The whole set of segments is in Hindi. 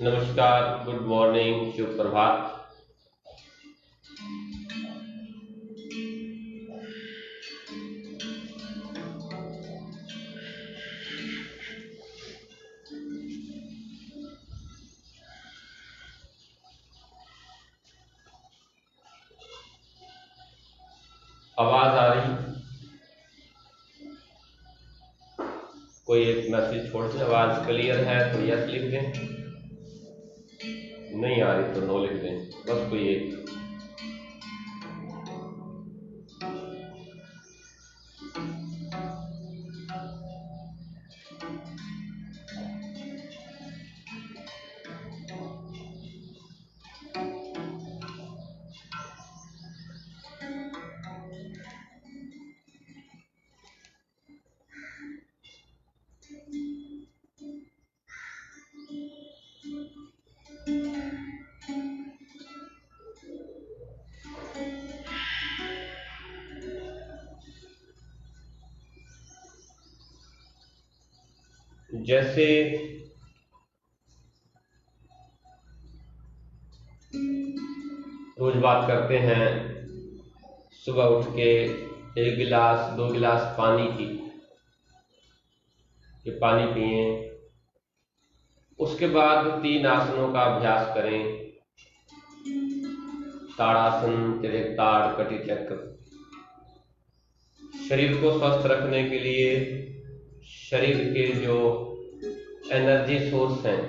नमस्कार, गुड मॉर्निंग, शुभ प्रभात। आवाज आ रही? कोई एक मैसेज छोड़ दें, आवाज क्लियर है तो यस लिख दें, नहीं आ रही तो नो लिख दें, बस कोई एक। जैसे रोज बात करते हैं, सुबह उठ के 1 गिलास 2 गिलास पानी की, कि पानी पिए। उसके बाद 3 आसनों का अभ्यास करें। ताड़ासन, त्रिताड़, कटी चक्र। शरीर को स्वस्थ रखने के लिए शरीर के जो एनर्जी सोर्स हैं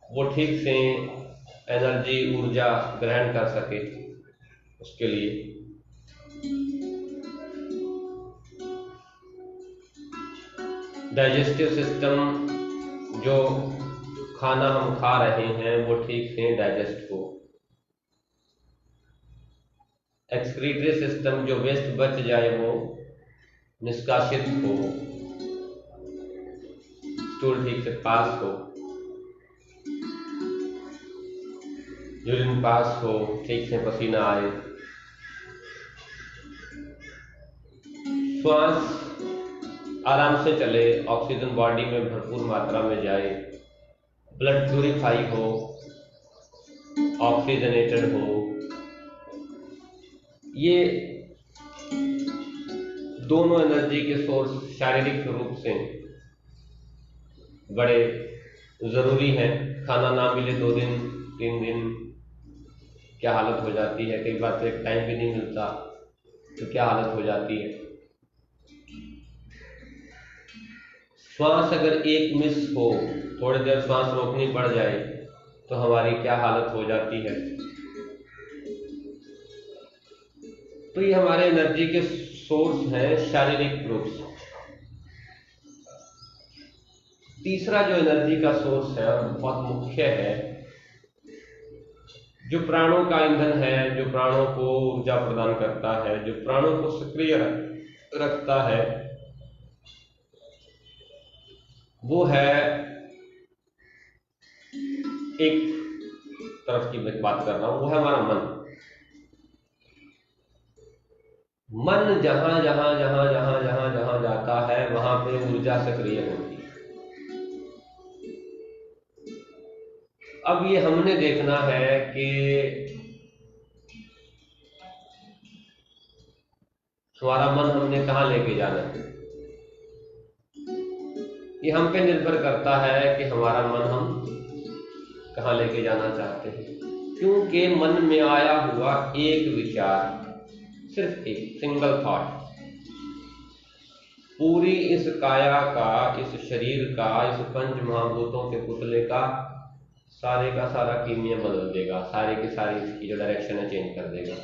वो ठीक से एनर्जी ऊर्जा ग्रहण कर सके, उसके लिए डाइजेस्टिव सिस्टम, जो खाना हम खा रहे हैं वो ठीक से डाइजेस्ट हो। एक्सक्रीटरी सिस्टम, जो वेस्ट बच जाए वो निष्कासित हो, स्टूल ठीक से पास हो, यूरिन पास हो, ठीक से पसीना आए। श्वास आराम से चले, ऑक्सीजन बॉडी में भरपूर मात्रा में जाए, ब्लड प्यूरिफाई हो, ऑक्सीजनेटेड हो। ये दोनों एनर्जी के सोर्स शारीरिक रूप से बड़े जरूरी हैं। खाना ना मिले 2 दिन 3 दिन क्या हालत हो जाती है, कई बार तो एक टाइम भी नहीं मिलता तो क्या हालत हो जाती है। श्वास अगर एक मिस हो, थोड़ी देर श्वास रोकनी पड़ जाए तो हमारी क्या हालत हो जाती है। तो ये हमारे एनर्जी के सोर्स हैं शारीरिक रूप से। तीसरा जो एनर्जी का सोर्स है और बहुत मुख्य है, जो प्राणों का ईंधन है, जो प्राणों को ऊर्जा प्रदान करता है, जो प्राणों को सक्रिय रखता है, वो है एक तरफ की बात कर रहा हूं, वो है हमारा मन। मन जहां जहां जहां जहां जहां जहां जाता है वहां पे ऊर्जा सक्रिय होती है। अब ये हमने देखना है कि हमारा मन हमने कहां लेके जाना है। ये हम पे निर्भर करता है कि हमारा मन हम कहां लेके जाना चाहते हैं, क्योंकि मन में आया हुआ एक विचार, सिर्फ एक सिंगल थॉट, पूरी इस काया का, इस शरीर का, इस पंच महाभूतों के पुतले का सारे का सारा कीमिया बदल देगा, सारे की सारी इसकी जो डायरेक्शन है चेंज कर देगा।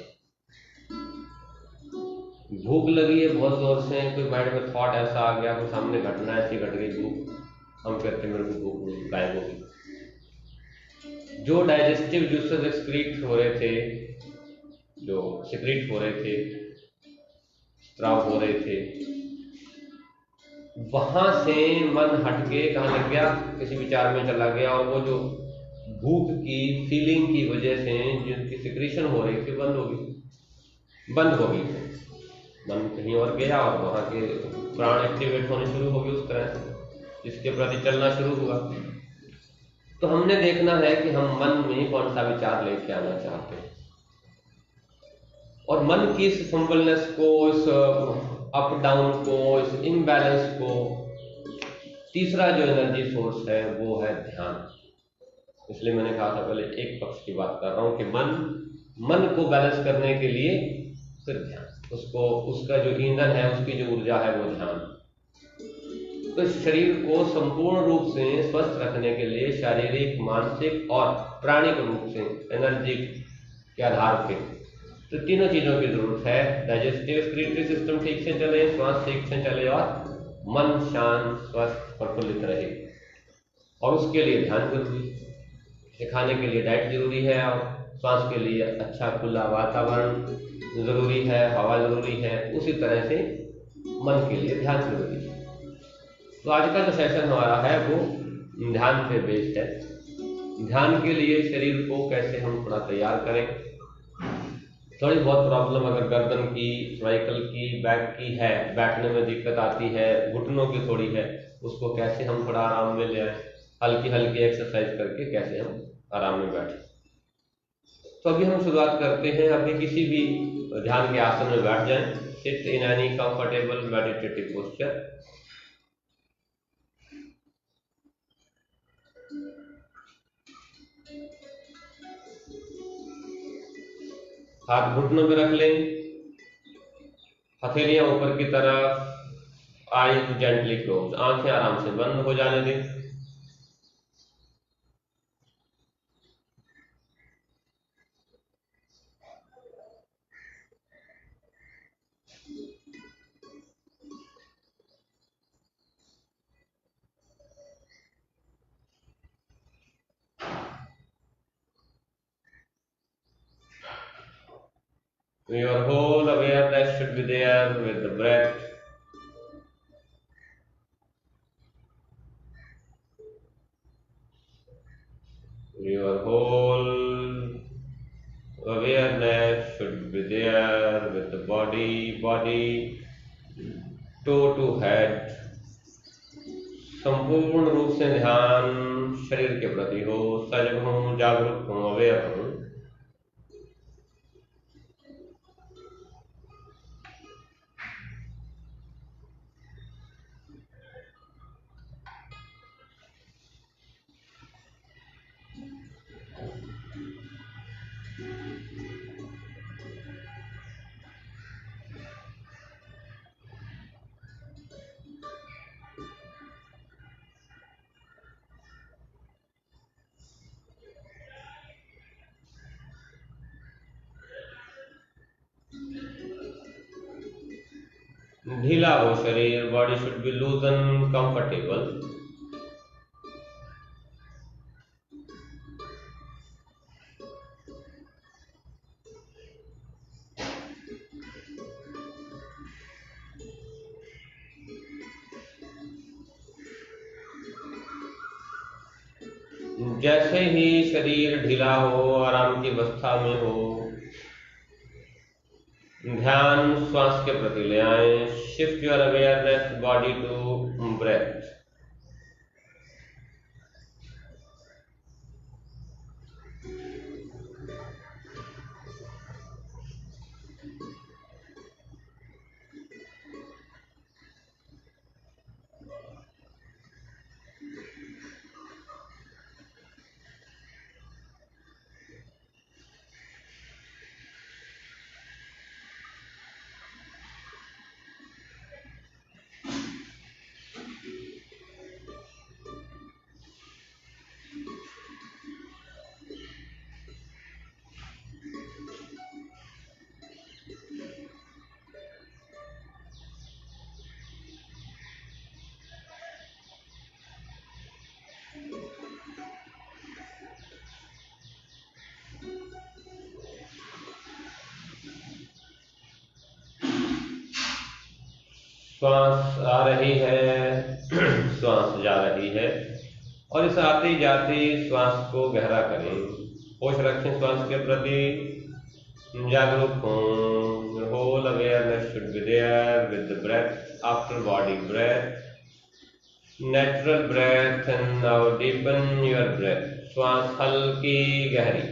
भूख लगी है बहुत जोर से, कोई माइंड में थॉट ऐसा आ गया, कोई सामने घटना ऐसी घट गई, भूख, हम कहते हैं मेरे को भूख नहीं, गायब होगी। जो डाइजेस्टिव जूसेस एक्सक्रीट हो रहे थे, जो सिक्रीट हो रहे थे, स्त्राव हो रहे थे, वहां से मन हटके कहां लग गया, किसी विचार में चला गया, और वो जो भूख की फीलिंग की वजह से जिनकी सिक्रीशन हो रही थी बंद हो गई। मन कहीं और गया और वहां के प्राण एक्टिवेट होने शुरू हो गए उस तरह से। जिसके प्रति चलना शुरू हुआ। तो हमने देखना है कि हम मन में कौन सा विचार लेके आना चाहते हैं, और मन की इस फंबलनेस को, इस अप डाउन को, इस इम्बैलेंस को, तीसरा जो एनर्जी सोर्स है वो है ध्यान। इसलिए मैंने कहा था पहले एक पक्ष की बात कर रहा हूं कि मन को बैलेंस करने के लिए फिर ध्यान, उसको, उसका जो ईंधन है, उसकी जो ऊर्जा है वो ध्यान। तो शरीर को संपूर्ण रूप से स्वस्थ रखने के लिए शारीरिक, मानसिक और प्राणिक रूप से एनर्जी के आधार पे तो तीनों चीजों की जरूरत है। डाइजेस्टिव एक्सक्रीटरी सिस्टम ठीक से चले, श्वास ठीक से चले और मन शांत, स्वस्थ, प्रफुल्लित रहे, और उसके लिए ध्यान जरूरी है। खाने के लिए डाइट जरूरी है, और श्वास के लिए अच्छा खुला वातावरण जरूरी है, हवा जरूरी है। उसी तरह से मन के लिए ध्यान जरूरी है। तो आज का जो सेशन हमारा है वो ध्यान पे बेस्ड है। ध्यान के लिए शरीर को कैसे हम थोड़ा तैयार करें। थोड़ी बहुत प्रॉब्लम अगर गर्दन की, सर्वाइकल की, बैक की है, बैठने में दिक्कत आती है, घुटनों की थोड़ी है, उसको कैसे हम थोड़ा आराम में ले आए, हल्की हल्की एक्सरसाइज करके कैसे हम आराम में बैठे। तो अभी हम शुरुआत करते हैं। अभी किसी भी ध्यान के आसन में बैठ जाएं। Sit in any comfortable meditative posture. हाथ घुटनों पे रख लें, हथेलियां ऊपर की तरफ, आईज जेंटली क्लोज, आंखें आराम से बंद हो जाने दें। Your whole awareness should be there with the breath. Your whole awareness should be there with the body, toe to head. संपूर्ण रूप से ध्यान शरीर के प्रति हो, सजग हूं, जागरूक हूं, अवेयर हूं। ढीला हो शरीर, बॉडी शुड बी लूजन, कंफर्टेबल। जैसे ही शरीर ढीला हो, आराम की अवस्था में हो, ध्यान श्वास के प्रति ले आए। Shift your awareness body to breath. श्वास आ रही है, श्वास जा रही है, और इस आते जाते श्वास को गहरा करें। होश रखें श्वास के प्रति, जागरूक हों। Whole awareness should be there with the breath after body breath. Natural breath and now deepen your breath. श्वास हल्की गहरी।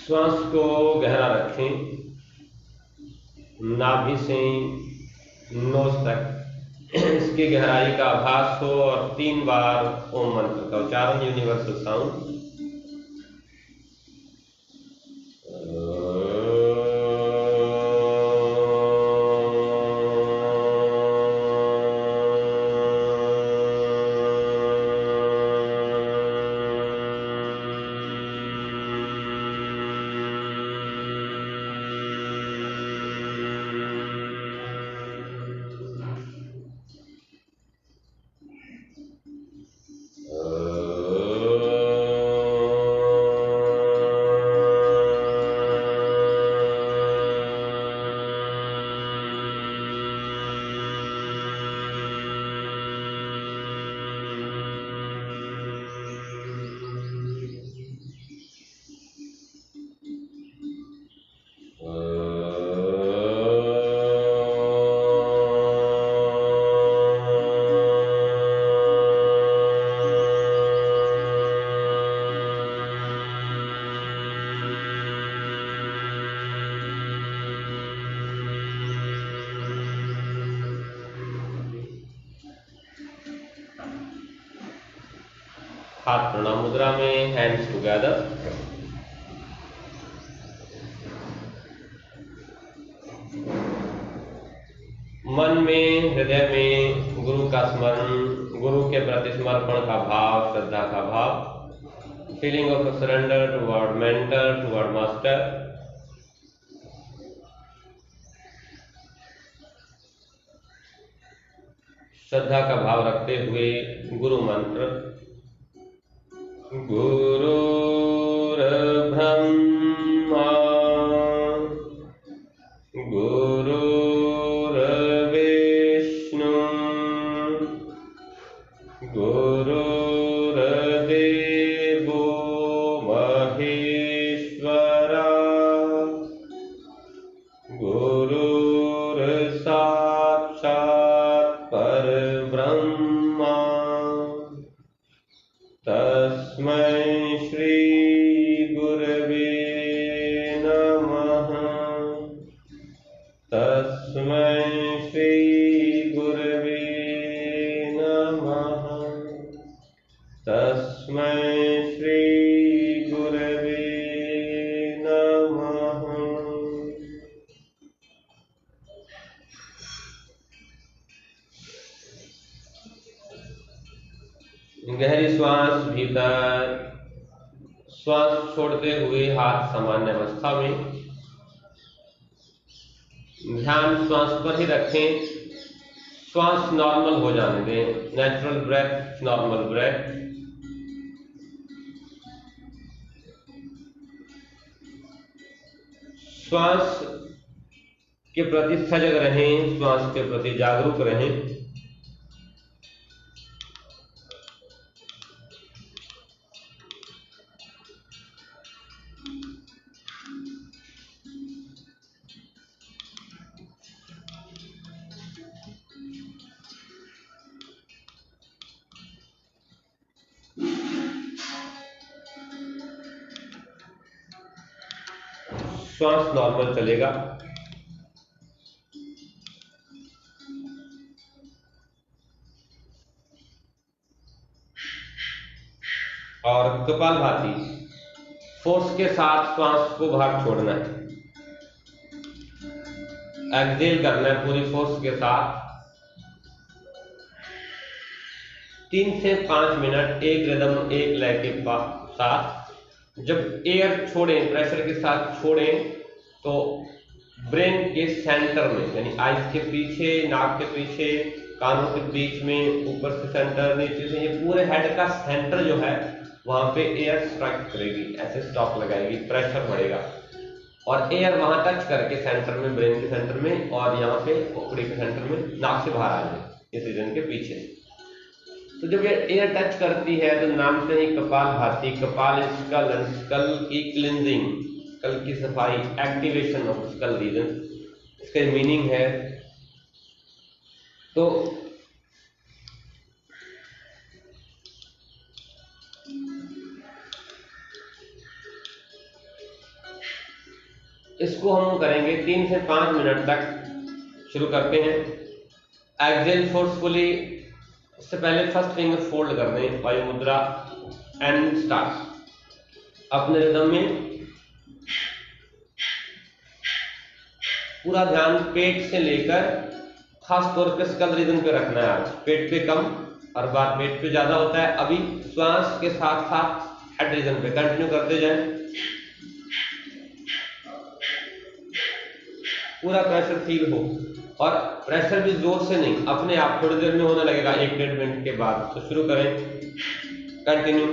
श्वास को गहरा रखें, नाभि से नोज तक इसकी गहराई का आभास हो और 3 बार ओम मंत्र का उच्चारण, यूनिवर्सल साउंड। हाथ प्रणाम मुद्रा में, हैंड्स टुगेदर। मन में, हृदय में गुरु का स्मरण, गुरु के प्रति समर्पण का भाव, श्रद्धा का भाव, feeling of surrender toward mentor, toward master. श्रद्धा का भाव रखते हुए गुरु मंत्र, गुरुर्ब्रह्मा गुरुर्विष्णु गुरुर्देवो महेश्वरा गुरुर्साक्षात् परब्रह्मा तस्मै श्री गुरवे नमः। तस्मै श्री गुरवे नमः। तस्मै श्री गुरवे नमः। गहरी श्वास भीतर, श्वास छोड़ते हुए हाथ सामान्य अवस्था में, ध्यान श्वास पर ही रखें। श्वास नॉर्मल हो जाने दें, नेचुरल ब्रेथ, नॉर्मल ब्रेथ। श्वास के प्रति सजग रहें, श्वास के प्रति जागरूक रहें। श्वास नॉर्मल चलेगा। और कपालभाति, फोर्स के साथ श्वास को बाहर छोड़ना है, एक्सहेल करना है पूरी फोर्स के साथ। 3 से 5 मिनट एक रिदम, एक लय के साथ। जब एयर छोड़ें, प्रेशर के साथ छोड़ें, तो ब्रेन के सेंटर में, यानी आइज के पीछे, नाक के पीछे, कानों के बीच में, ऊपर से सेंटर, नीचे से, ये पूरे हेड का सेंटर जो है वहां पे एयर स्ट्राइक करेगी, ऐसे स्टॉक लगाएगी, प्रेशर बढ़ेगा और एयर वहां टच करके सेंटर में, ब्रेन के सेंटर में और यहाँ पे खोपड़ी के सेंटर में नाक से बाहर आ जाए इस रीजन के पीछे। तो जब ये एयर टच करती है तो नाम से ही कपालभाति, कपाल स्कल, स्कल की क्लिनजिंग, स्कल की सफाई, एक्टिवेशन ऑफ स्कल रीजन, इसका मीनिंग है। तो इसको हम करेंगे 3 से 5 मिनट तक। शुरू करते हैं। एक्सहेल फोर्सफुली, इससे पहले फर्स्ट फिंगर फोल्ड कर दें, वायु मुद्रा, एंड स्टार्ट। अपने रिदम में पूरा ध्यान पेट से लेकर खास तौर पे स्कल रीजन पे रखना है। आज पेट पे कम, हर बार पेट पे ज्यादा होता है। अभी श्वास के साथ साथ हेड रीजन पे कंटिन्यू करते जाएं। पूरा प्रेशर फील हो, और प्रेशर भी जोर से नहीं, अपने आप थोड़ी देर में होने लगेगा, 1-1.5 मिनट के बाद। तो शुरू करें, continue.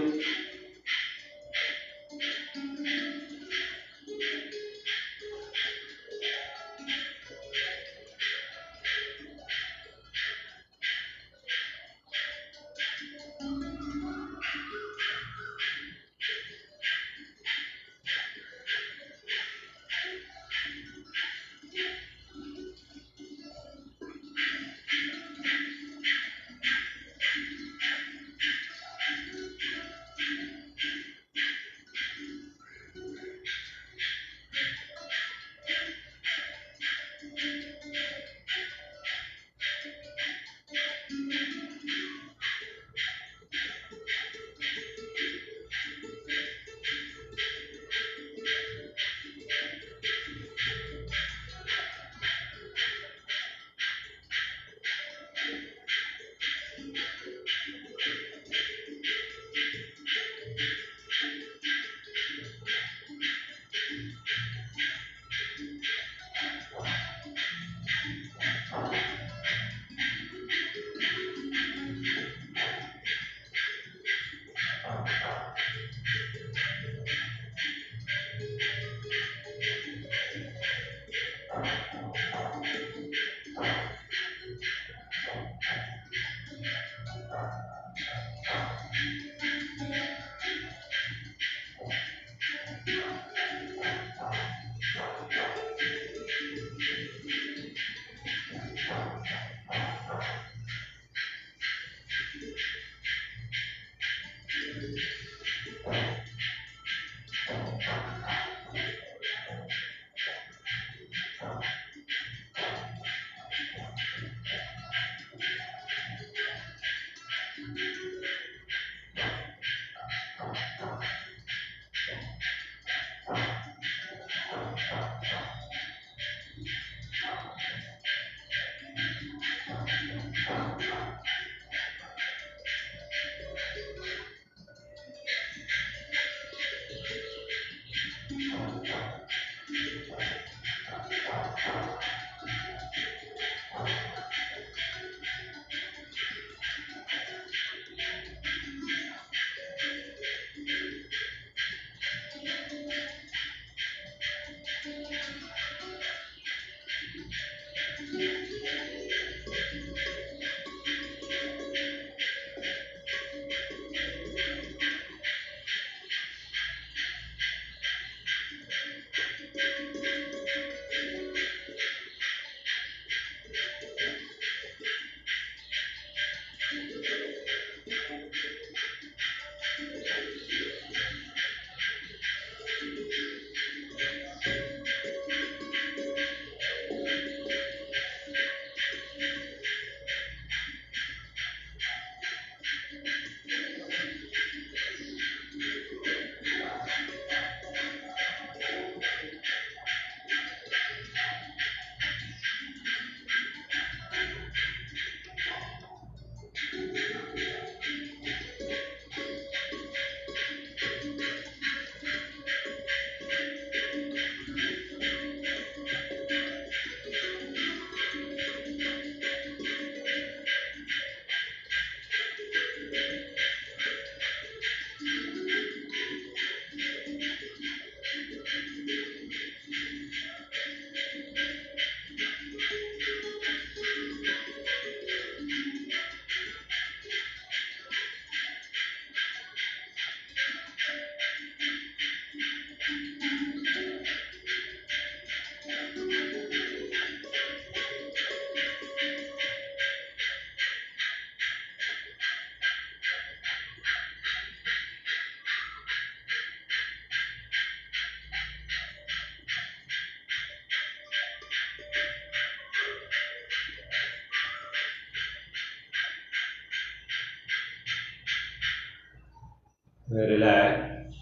relax,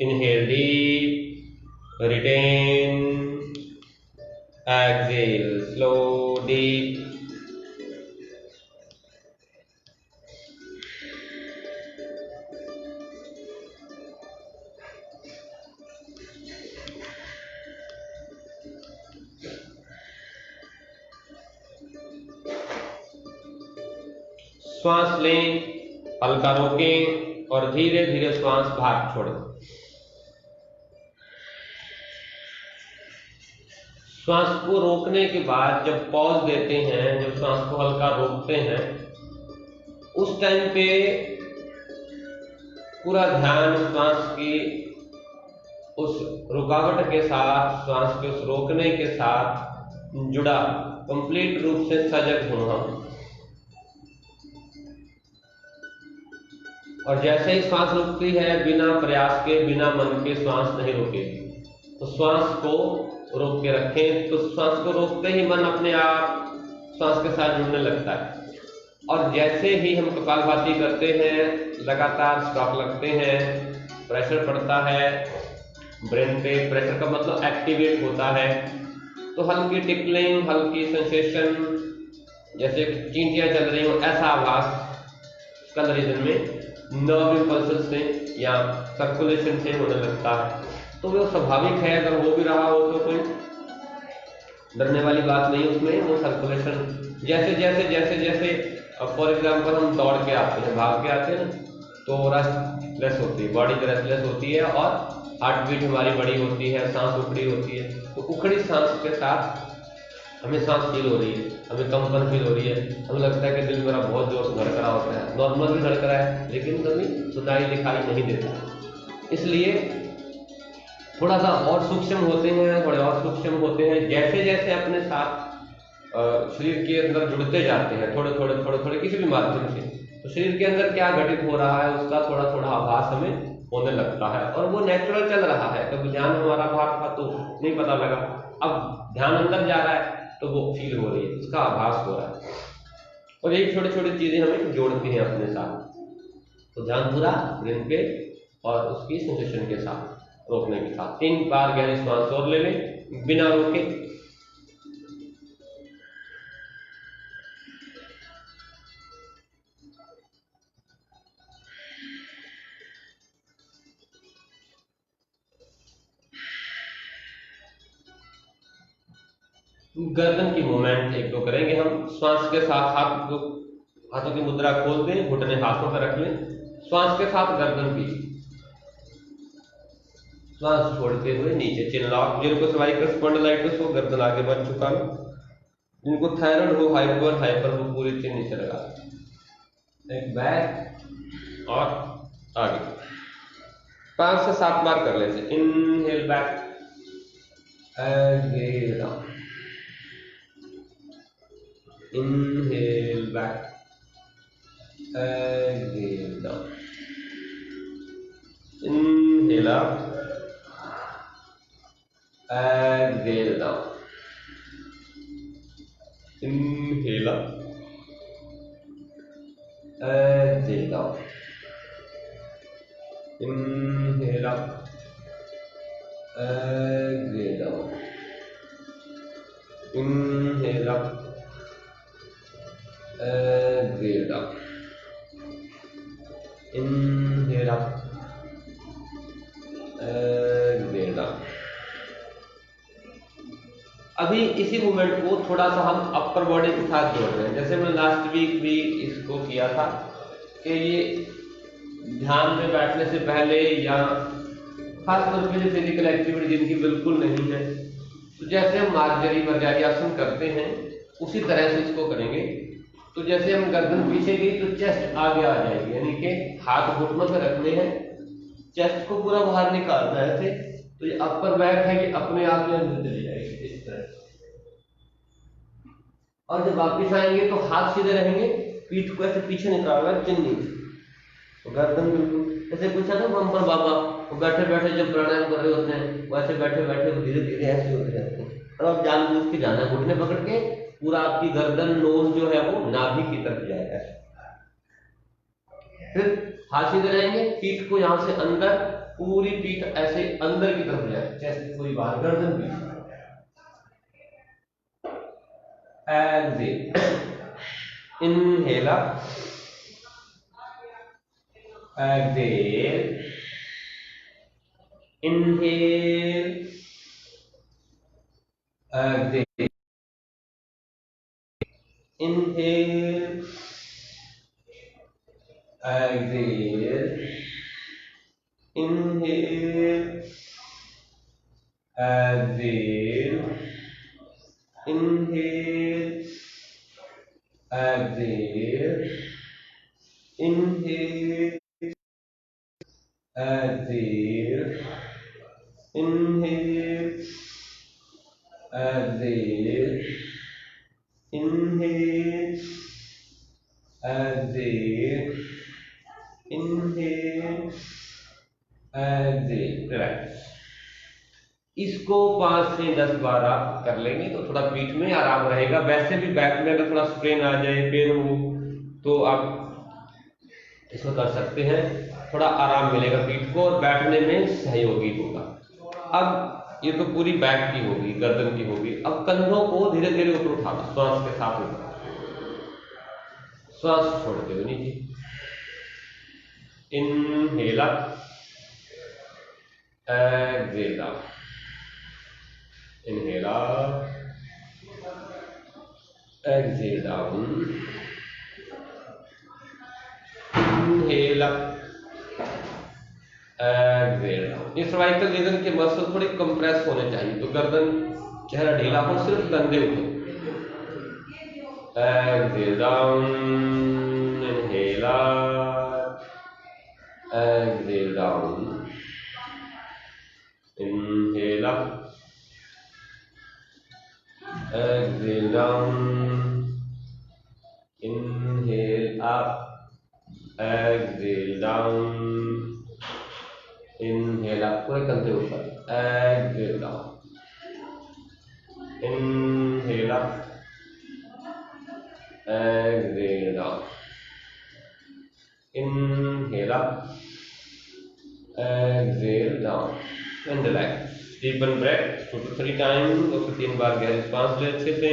inhale deep, retain, exhale slow deep. श्वास लें, हल्का रोकें और धीरे धीरे श्वास बाहर छोड़ें। श्वास को रोकने के बाद जब पॉज देते हैं, जब श्वास को हल्का रोकते हैं, उस टाइम पे पूरा ध्यान श्वास की उस रुकावट के साथ, श्वास के उस रोकने के साथ जुड़ा, कंप्लीट रूप से सजग हूं हम। और जैसे ही श्वास रुकती है, बिना प्रयास के, बिना मन के श्वास नहीं रुकेगी। तो श्वास को रोक के रखें। तो श्वास को रोकते ही मन अपने आप श्वास के साथ जुड़ने लगता है। और जैसे ही हम कपालभाति करते हैं, लगातार स्टॉप लगते हैं, प्रेशर पड़ता है ब्रेन पे, प्रेशर का मतलब एक्टिवेट होता है, तो हल्की टिकलिंग, हल्की सेंसेशन, जैसे चींटियां चल रही हो, ऐसा आभास स्कल रीजन में नर्व इंपल्सेस से या सर्कुलेशन से होने लगता है। तो वो स्वाभाविक है, अगर हो भी रहा हो तो कोई डरने वाली बात नहीं उसमें। वो सर्कुलेशन जैसे जैसे जैसे जैसे फॉर एग्जाम्पल हम दौड़ के आते हैं, भाग के आते हैं, तो रेस्टलेस होती है, बॉडी रेस्टलेस होती है और हार्ट बीट हमारी बड़ी होती है, सांस उखड़ी होती है। तो उखड़ी सांस के साथ हमें सांस फील हो रही है, हमें कंपन फील हो रही है, हमें लगता है कि दिल मेरा बहुत जोर से धड़क रहा होता है। नॉर्मल भी धड़क रहा है, लेकिन कभी सुनाई दिखाई नहीं देता। इसलिए थोड़ा सा और सूक्ष्म होते हैं, थोड़े और सूक्ष्म होते हैं, जैसे जैसे अपने साथ शरीर के अंदर जुड़ते जाते हैं, थोड़े थोड़े थोड़े थोड़े किसी भी माध्यम से, तो शरीर के अंदर क्या घटित हो रहा है उसका थोड़ा थोड़ा आभास हमें होने लगता है। और वो नेचुरल चल रहा है। कभी ध्यान हमारा बाहर था तो नहीं पता लगा, अब ध्यान अंदर जा रहा है तो वो फील हो रही है, उसका आभास हो रहा है। और यही छोटी छोटी चीजें हमें जोड़ती हैं अपने साथ। तो ध्यान पूरा ब्रेन पे और उसकी सेंसेशन के साथ, रोकने के साथ 3 बार गहरी श्वास और ले लें बिना रोके। गर्दन की मूवमेंट 1-2 करेंगे हम। श्वास के साथ हाथों की मुद्रा खोल दें, घुटने हाथों पर रख लें, श्वास के साथ गर्दन की श्वास छोड़ते हुए नीचे चिन लॉक। जिनको सर्वाइकल स्पॉन्डिलाइटिस हो, गर्दन आगे बढ़ चुका है, जिनको थायराइड हो, हाइपर हो, पूरी चिन नीचे लगा, एक बैक और आगे 5 से 7 बार कर लेते। Inhale back, exhale down, inhale back, exhale down, inhale up, exhale down, inhale up, exhale down, inhale up, exhale down, inhale up, exhale down, inhale up, exhale down। अभी इसी मूवमेंट को थोड़ा सा हम अपर बॉडी के साथ जोड़ रहे हैं। जैसे मैंने लास्ट वीक भी इसको किया था कि ये ध्यान में बैठने से पहले या खासतौर पे जो फिजिकल एक्टिविटी जिनकी बिल्कुल नहीं है, तो जैसे हम मार्जरी आसन करते हैं उसी तरह से इसको करेंगे। तो जैसे हम गर्दन पीछे गई तो चेस्ट आगे आ जाएगी, यानी कि हाथ घुटनों पे रखने हैं, चेस्ट को पूरा बाहर निकालना है ऐसे। तो ये अपर बैक है कि अपने आप में अंदर चली जाएगी इस तरह। और जब वापिस आएंगे तो हाथ सीधे रहेंगे, पीठ को ऐसे पीछे निकालना है, चिन नीचे, तो गर्दन बिल्कुल ऐसे पूछा था बम्पर बाबा, वो बैठे बैठे जब प्राणायाम कर रहे होते हैं वैसे बैठे बैठे धीरे धीरे ऐसे होते रहते हैं। और अब जानबूझ के जाना, घुटने पकड़ के पूरा आपकी गर्दन, नोज जो है वो नाभि की तरफ जाएगा। फिर हाथ सीधे रहेंगे, पीठ को यहां से अंदर, पूरी पीठ ऐसे अंदर की तरफ जाए, चेस्ट पूरी बाहर, गर्दन भी। Excel, inhale up, Excel, inhale, Excel, inhale, Excel, inhale, exhale, inhale, exhale, inhale, exhale, inhale, exhale, inhale, exhale, inhale, exhale, relax. इसको 5 से 10 बार आप कर लेंगे तो थोड़ा पीठ में आराम रहेगा। वैसे भी बैक में अगर थोड़ा स्ट्रेन आ जाए, पेन हो, तो आप इसको कर सकते हैं, थोड़ा आराम मिलेगा पीठ को और बैठने में सहयोगी होगा। अब ये तो पूरी बैक की होगी, गर्दन की होगी। अब कंधों को धीरे धीरे ऊपर उठाना, श्वास के साथ ऊपर, श्वास छोड़ते हुए नीचे। Inhale up, exhale down, inhale up, exhale down, inhale up, exhale down। ये सर्वाइकल रीजन के मसल थोड़े कंप्रेस होने चाहिए, तो गर्दन चेहरा ढीला हो, सिर्फ कंधे उठे। Exhale down, inhale up, exhale down, inhale up, exhale down, inhale up, exhale down, inhale up, पूरे कंधे ऊपर, exhale down, inhale up, exhale down, inhale up, exhale down, and relax। Deepen breath 2 to 3 times, 2 से 3 बार गहरी सांस ले अच्छे से।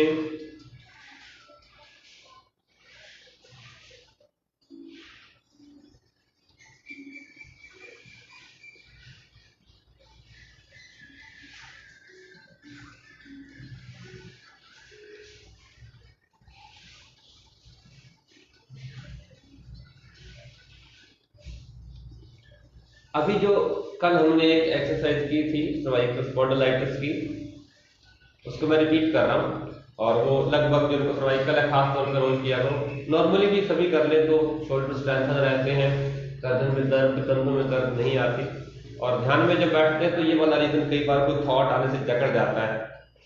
अभी जो कल हमने एक एक्सरसाइज की थी सर्वाइकल स्पॉन्डिलाइटिस की, उसको मैं रिपीट कर रहा हूँ, और वो लगभग जिनको सर्वाइकल है खास तौर पर रोज किया करो। नॉर्मली भी सभी कर ले तो शोल्डर स्ट्रेंथन रहते हैं, गर्दन में दर्द, कंधों में दर्द नहीं आती। और ध्यान में जब बैठते हैं तो ये वाला रीजन कई बार कोई थॉट आने से जकड़ जाता है,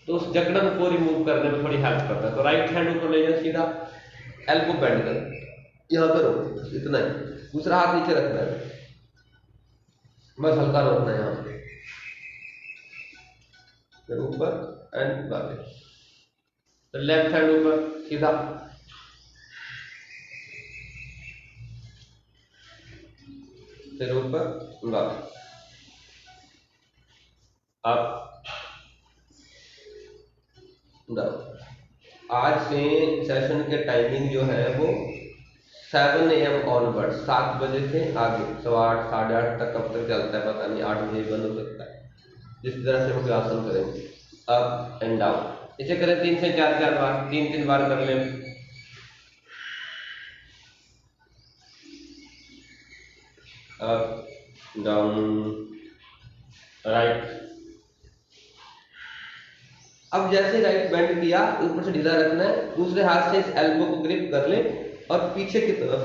तो उस जकड़न को रिमूव करने में थोड़ी हेल्प करता है। तो राइट हैंड ऊपर ले जाए, सीधा एल्बो बेंड कर, यहाँ पर हो, इतना ही, दूसरा हाथ नीचे रखना है, बस हल्का रोकना है यहाँ पे, फिर ऊपर एंड वापस, तो लेफ्ट हैंड ऊपर सीधा, फिर ऊपर वापस। अब आज से सेशन के टाइमिंग जो है वो 7 AM ऑनवर्ड, 7 बजे से आगे, 8:15 साढ़े 8 तक कब तक चलता है पता नहीं, 8 बजे बंद हो सकता है। जिस तरह से हम आसन करेंगे, अप एंड डाउन, इसे करें 3 से 4 बार, 3 बार कर लें। Up down right. अब जैसे राइट बेंड किया, ऊपर से ढीला रखना है, दूसरे हाथ से इस एल्बो को ग्रिप कर ले और पीछे की तरफ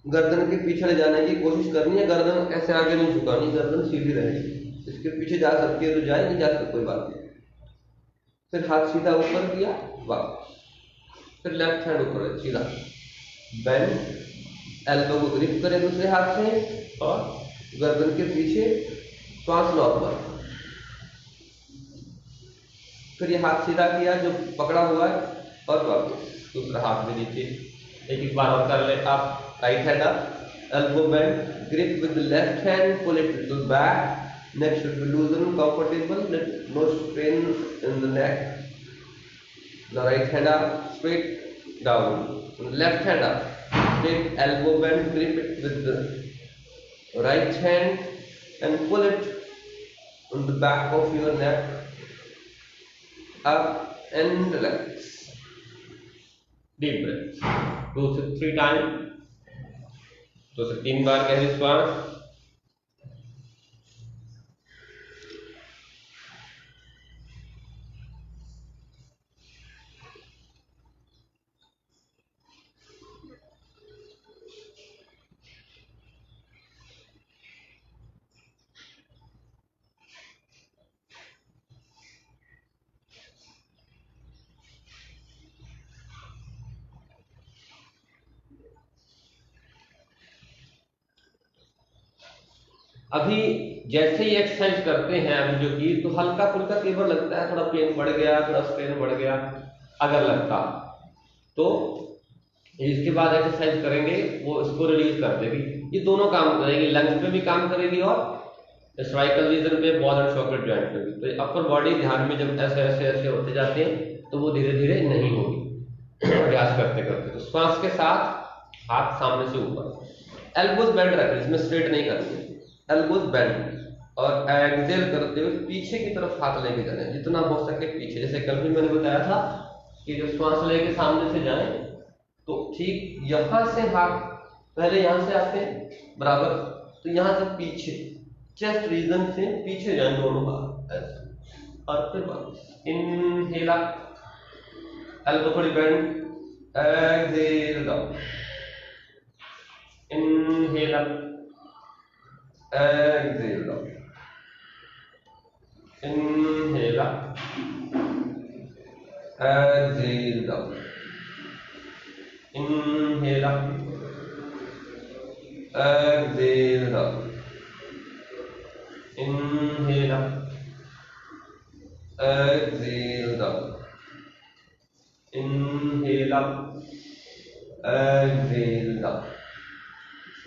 गर्दन के पीछे ले जाने की कोशिश करनी है। गर्दन ऐसे आगे नहीं झुकानी, गर्दन सीधी रहेगी। इसके पीछे जा सकती है तो जाए, नहीं जा सकती कोई बात नहीं। फिर हाथ सीधा ऊपर किया, वापस, फिर लेफ्ट हैंड ऊपर सीधा बेंड, एल्बो को ग्रिप करें दूसरे हाथ से और गर्दन के पीछे, श्वास नॉर्मल। फिर ये हाथ सीधा किया जो पकड़ा हुआ है और वापस दूसरा हाथ भी नीचे। एक बार और कर ले। आप right hand up, elbow bend, grip with the left hand, pull it little back, neck should be loosened, comfortable, no strain in the neck. The right hand up, straight down, left hand up, straight elbow bend, grip it with the right hand and pull it on the back of your neck, up and relax. Deep breath, 2 से 3 times, 2 से 3 बार गहरी श्वास. अभी जैसे ही एक्सरसाइज करते हैं अभी जो की, तो हल्का फुल्का केवल लगता है, थोड़ा पेन बढ़ गया, थोड़ा स्ट्रेन बढ़ गया, अगर लगता तो इसके बाद एक्सरसाइज करेंगे वो इसको रिलीज कर देगी. ये दोनों काम करेगी, लंग्स पे भी काम करेगी और सर्वाइकल रीजन पे, बॉल एंड सॉकेट जॉइंट पे भी. तो अपर बॉडी ध्यान में जब ऐसे ऐसे ऐसे होते जाते हैं तो वो धीरे धीरे नहीं होगी अभ्यास करते करते. तो श्वास के साथ हाथ सामने से ऊपर, एल्बोज बेंड रखें, इसमें स्ट्रेट नहीं करनी है, एल्बोज बेंड, और एक्सेल करते हुए पीछे की तरफ हाथ लेके जाना है, जितना हो सके पीछे. जैसे कल भी मैंने बताया था कि जब श्वास लेके सामने से जाएं तो ठीक यहां से हाथ पहले यहां से आते हैं बराबर, तो यहां से पीछे चेस्ट रीजन से पीछे जाएं दोनों हाथ ऐसे, और फिर वापस इनहेल अप, एल्बो थोड़ी bend, exhale down, inhale up, exhale down, inhale up, exhale down, inhale up, exhale down, inhale up, exhale down, inhale up, exhale down.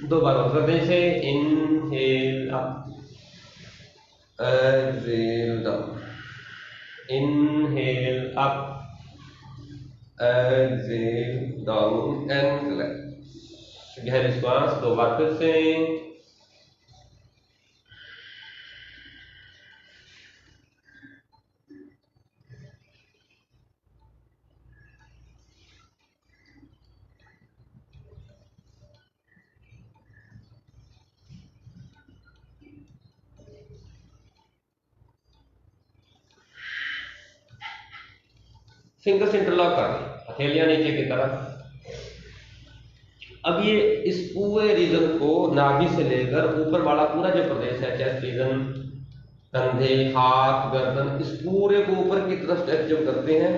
दो बार और करते हैं, जैसे inhale up, exhale down, inhale up, exhale down and relax. गहरी श्वास दो बार फिर से. फिंगर्स इंटरलॉक कर दें, हथेलियां नीचे की तरफ. अब ये इस पूरे रीजन को नाभि से लेकर ऊपर वाला पूरा जो प्रदेश है, चेस्ट रीजन, कंधे, हाथ, गर्दन, इस पूरे को ऊपर की तरफ स्ट्रेच जब करते हैं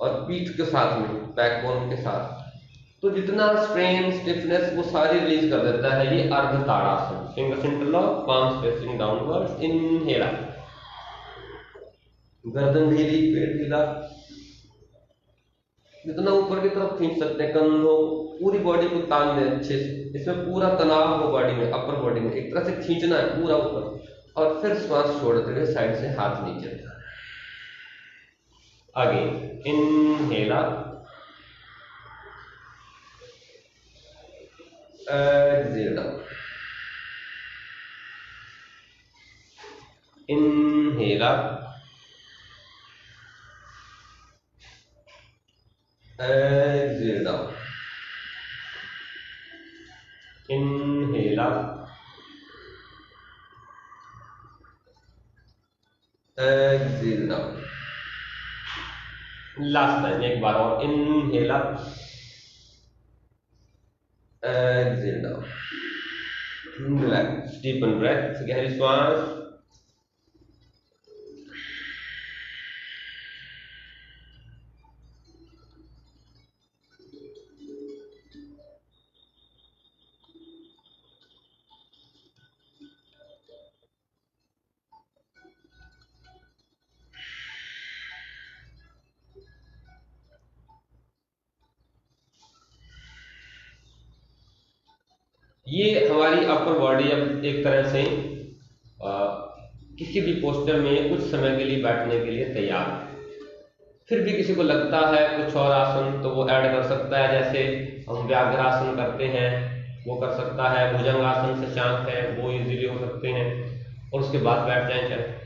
और पीठ के साथ में, बैकबोन के साथ, तो जितना स्ट्रेन, स्टिफनेस, वो सारी रिलीज कर देता है ये Ardha Tadasana. Fingers interlock, palms facing downwards, inhale up, गर्दन ढीली, पेट ढीला, जितना ऊपर की तरफ खींच सकते हैं, कंधों, पूरी बॉडी को तान दें अच्छे से. इसमें पूरा तनाव हो बॉडी में, अपर बॉडी में, एक तरह से खींचना है पूरा ऊपर, और फिर श्वास छोड़ते हुए साइड से हाथ नीचे. आगे inhale up, exhale down, inhale up, exhale down, inhale up, exhale down. Last time एक बार और, inhale up, exhale down, relax, deepen breath, गहरी श्वास. ये हमारी अपर बॉडी अब एक तरह से किसी भी पोस्टर में कुछ समय के लिए बैठने के लिए तैयार है। फिर भी किसी को लगता है कुछ और आसन तो वो ऐड कर सकता है, जैसे हम व्याघ्रासन करते हैं वो कर सकता है, भुजंगासन शशांक है वो इजीली हो सकते हैं, और उसके बाद बैठ जाए चाहे।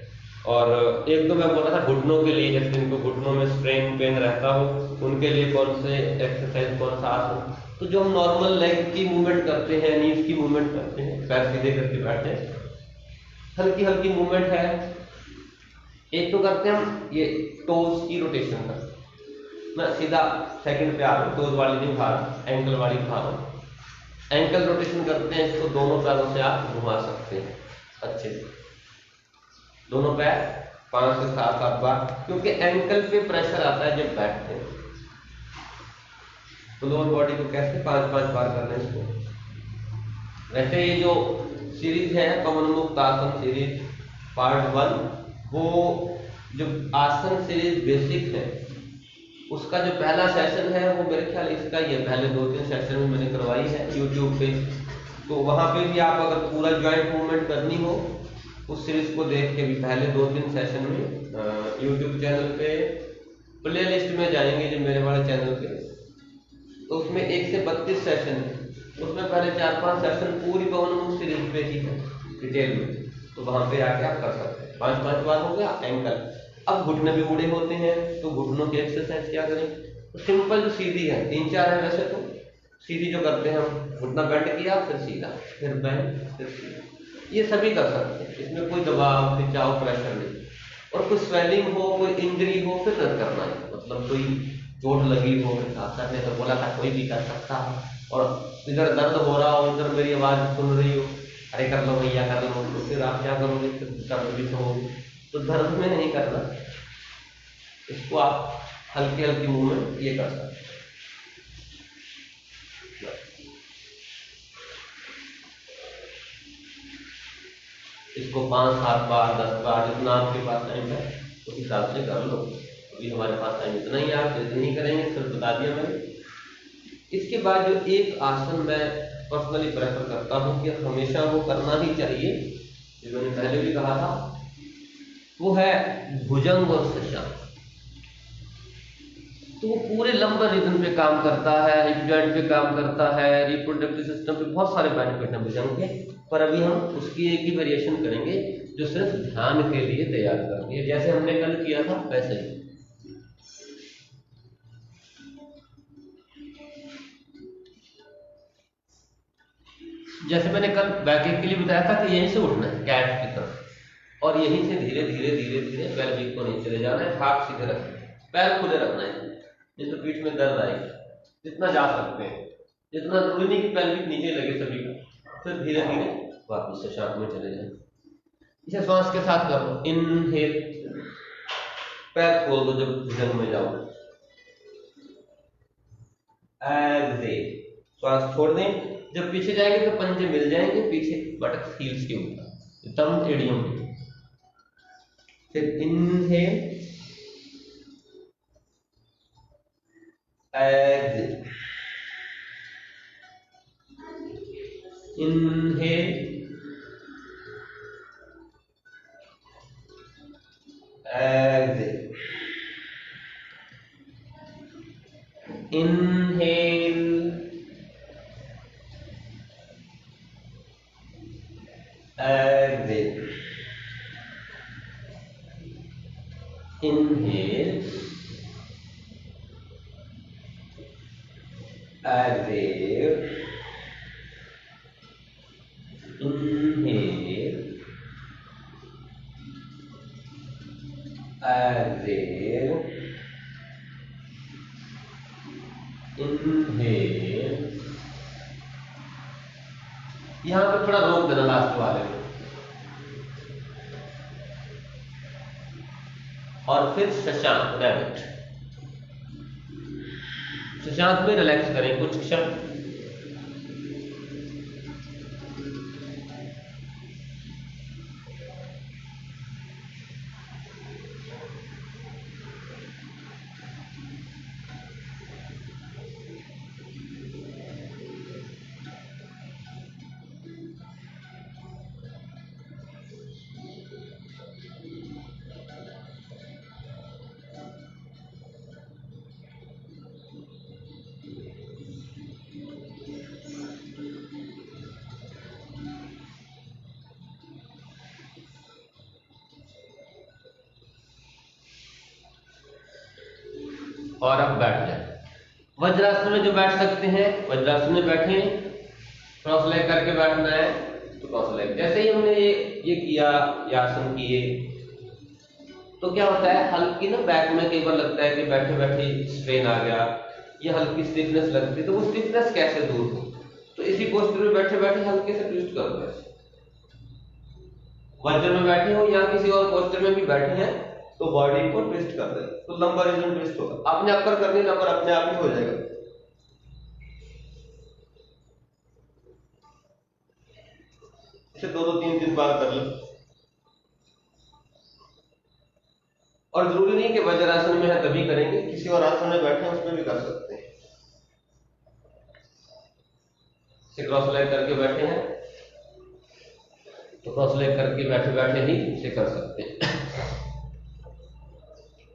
और एक तो मैं बोल रहा था घुटनों के लिए, जैसे जिनको घुटनों में स्ट्रेन पेन रहता हो उनके लिए कौन से एक्सरसाइज, कौन सा आसन, तो जो हम नॉर्मल लेग की मूवमेंट करते हैं, नीज की मूवमेंट करते हैं, पैर सीधे करके बैठे, हल्की हल्की मूवमेंट है। एक तो करते हैं हम ये टोज की रोटेशन करते हैं, मैं सीधा सेकंड पे आ रहा हूँ, टोज वाली नहीं उठा रहा, एंकल वाली उठा रहा हूँ। एंकल रोटेशन करते हैं, इसको दोनों पैरों से आप घुमा सकते हैं अच्छे से, दोनों पैर 5 से 7 बार, क्योंकि एंकल पे प्रेशर आता है जब बैठते हैं। तो लोअर बॉडी को कैसे 5-5 बार करना है इसको। वैसे ये जो सीरीज है पवन मुक्त आसन सीरीज पार्ट 1, वो जो आसन सीरीज बेसिक है उसका जो पहला सेशन है वो मेरे ख्याल इसका ही है, पहले 2-3 सेशन में मैंने करवाई है यूट्यूब पे। तो वहां पे भी आप अगर पूरा ज्वाइंट मूवमेंट करनी हो उस सीरीज को देख के भी पहले 2-3 सेशन में यूट्यूब चैनल पे प्ले लिस्ट में जाएंगे जो मेरे वाले चैनल पे, तो उसमें 1 से 32 सेशन है, उसमें पहले 4-5 सेशन पूरी पवन मुक्त सीरीज पे ही है डिटेल में, तो वहां पे आके आप कर सकते हैं। 5-5 बार हो गया एंकल। अब घुटने भी मुड़े होते हैं तो घुटनों की एक्सरसाइज क्या करें, तो सिंपल जो सीधी है 3-4 है वैसे तो, सीधी जो करते हैं हम, घुटना बेंड किया फिर सीधा फिर बेंड फिर सीधा, ये सभी कर सकते हैं, इसमें कोई दबाव खिंचाव प्रेशर नहीं। और कोई स्वेलिंग हो कोई इंजरी हो फिर रद्द करना है, मतलब कोई चोट लगी हो, डॉक्टर ने तो बोला था कोई भी कर सकता है, और इधर दर्द हो रहा हो, इधर मेरी आवाज सुन रही हो, अरे कर लो भैया कर लो, तो फिर आप क्या करोगे, फिर दर्द भी तो दर्द में नहीं करना, इसको आप हल्की हल्की मूवमेंट ये कर सकते हैं। इसको 5-7 बार 10 बार जितना आपके पास टाइम है उस हिसाब से कर लो। अभी हमारे पास टाइम इतना ही, आप इतनी ही करेंगे, सिर्फ बता दिया मैंने। इसके बाद जो एक आसन मैं पर्सनली प्रेफर करता हूँ कि हमेशा वो करना ही चाहिए, जो मैंने पहले भी कहा था, वो है भुजंग और शशांक। तो वो पूरे लंबर रीजन पे काम करता है, हिप जॉइंट पे काम करता है, रिप्रोडक्टिव सिस्टम पे बहुत सारे बेनिफिट हैं भुजंग के, पर अभी हम उसकी एक ही वेरिएशन करेंगे जो सिर्फ ध्यान के लिए तैयार करती है, जैसे हमने कल किया था वैसे ही। जैसे मैंने कल बैक के लिए बताया था कि यहीं से उठना है कैट की तरफ, और यहीं से धीरे धीरे धीरे धीरे पेल्विक को नीचे ले जाना है, हाथ सीधे रखना है, पैर खुले रखना है, नहीं तो पीठ में दर्द आएगी, जितना जा सकते हैं, जितना जरूरी नहीं कि पेल्विक नीचे लगे सभी का, फिर धीरे धीरे वापस शशांक में चले जाए। इसे श्वास के साथ कर लो, इनहेल, पैर खोल दो जब भुजंग में जाओ, एक्सहेल, श्वास छोड़ दें, जब पीछे जाएंगे तो पंजे मिल जाएंगे पीछे बटक हील्स के ऊपर, थंब एडियम, फिर inhale, exhale, inhale, exhale, inhale, exhale, inhale, exhale, inhale, exhale, inhale। यहां पे थोड़ा रोक देना लास्ट वाले में, और फिर शशांक डायरेक्ट, शशांक में रिलैक्स करें कुछ क्षण। और अब बैठ जाए। वज्रासन में जो बैठ सकते हैं वज्रासन में बैठे, क्रॉस लेग करके बैठना है तो क्रॉस लेग। जैसे ही हमने ये किया, ये आसन किए, तो क्या होता है हल्की ना बैक में कई बार लगता है कि बैठे बैठे स्ट्रेन आ गया, ये हल्की स्टिफनेस लगती है, तो वो स्टिफनेस कैसे दूर हो, तो इसी पोस्टर में बैठे बैठे हल्के से ट्विस्ट कर दो। वज्र में बैठे हो या किसी और पोस्टर में भी बैठे हैं तो बॉडी को ट्विस्ट कर दे, तो लंबर रीजन ट्विस्ट होगा। आपने अपर करनी, लंबर अपने आप ही हो जाएगा। इसे 2-3 बार कर लो। और जरूरी नहीं कि वज्रासन में है तभी करेंगे, किसी और आसन में बैठे हैं उसमें भी कर सकते हैं। इसे क्रॉस लेग करके बैठे हैं तो क्रॉस लेग करके बैठे बैठे ही इसे कर सकते हैं।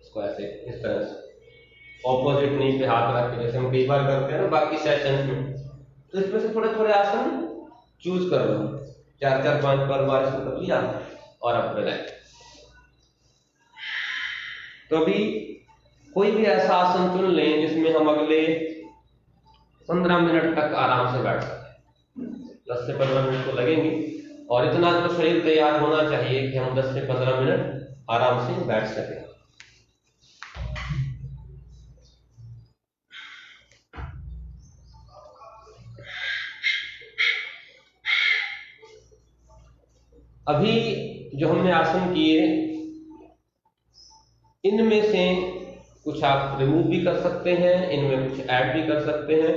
इसको ऐसे इस तरह से ऑपोजिट नी पे हाथ रख के, जैसे हम कई बार करते हैं ना बाकी सेशंस में, तो इसमें से थोड़े थोड़े आसन चूज कर लो, 4-4-5 बार इसको कर लिया और अब रिलैक्स। तो अभी कोई भी ऐसा आसन चुन लें जिसमें हम अगले 15 मिनट तक आराम से बैठ सकें। 10 से 15 मिनट तो लगेंगे और इतना तो शरीर तैयार होना चाहिए कि हम 10 से 15 मिनट आराम से बैठ सकें। अभी जो हमने आसन किए इनमें से कुछ आप रिमूव भी कर सकते हैं, इनमें कुछ ऐड भी कर सकते हैं।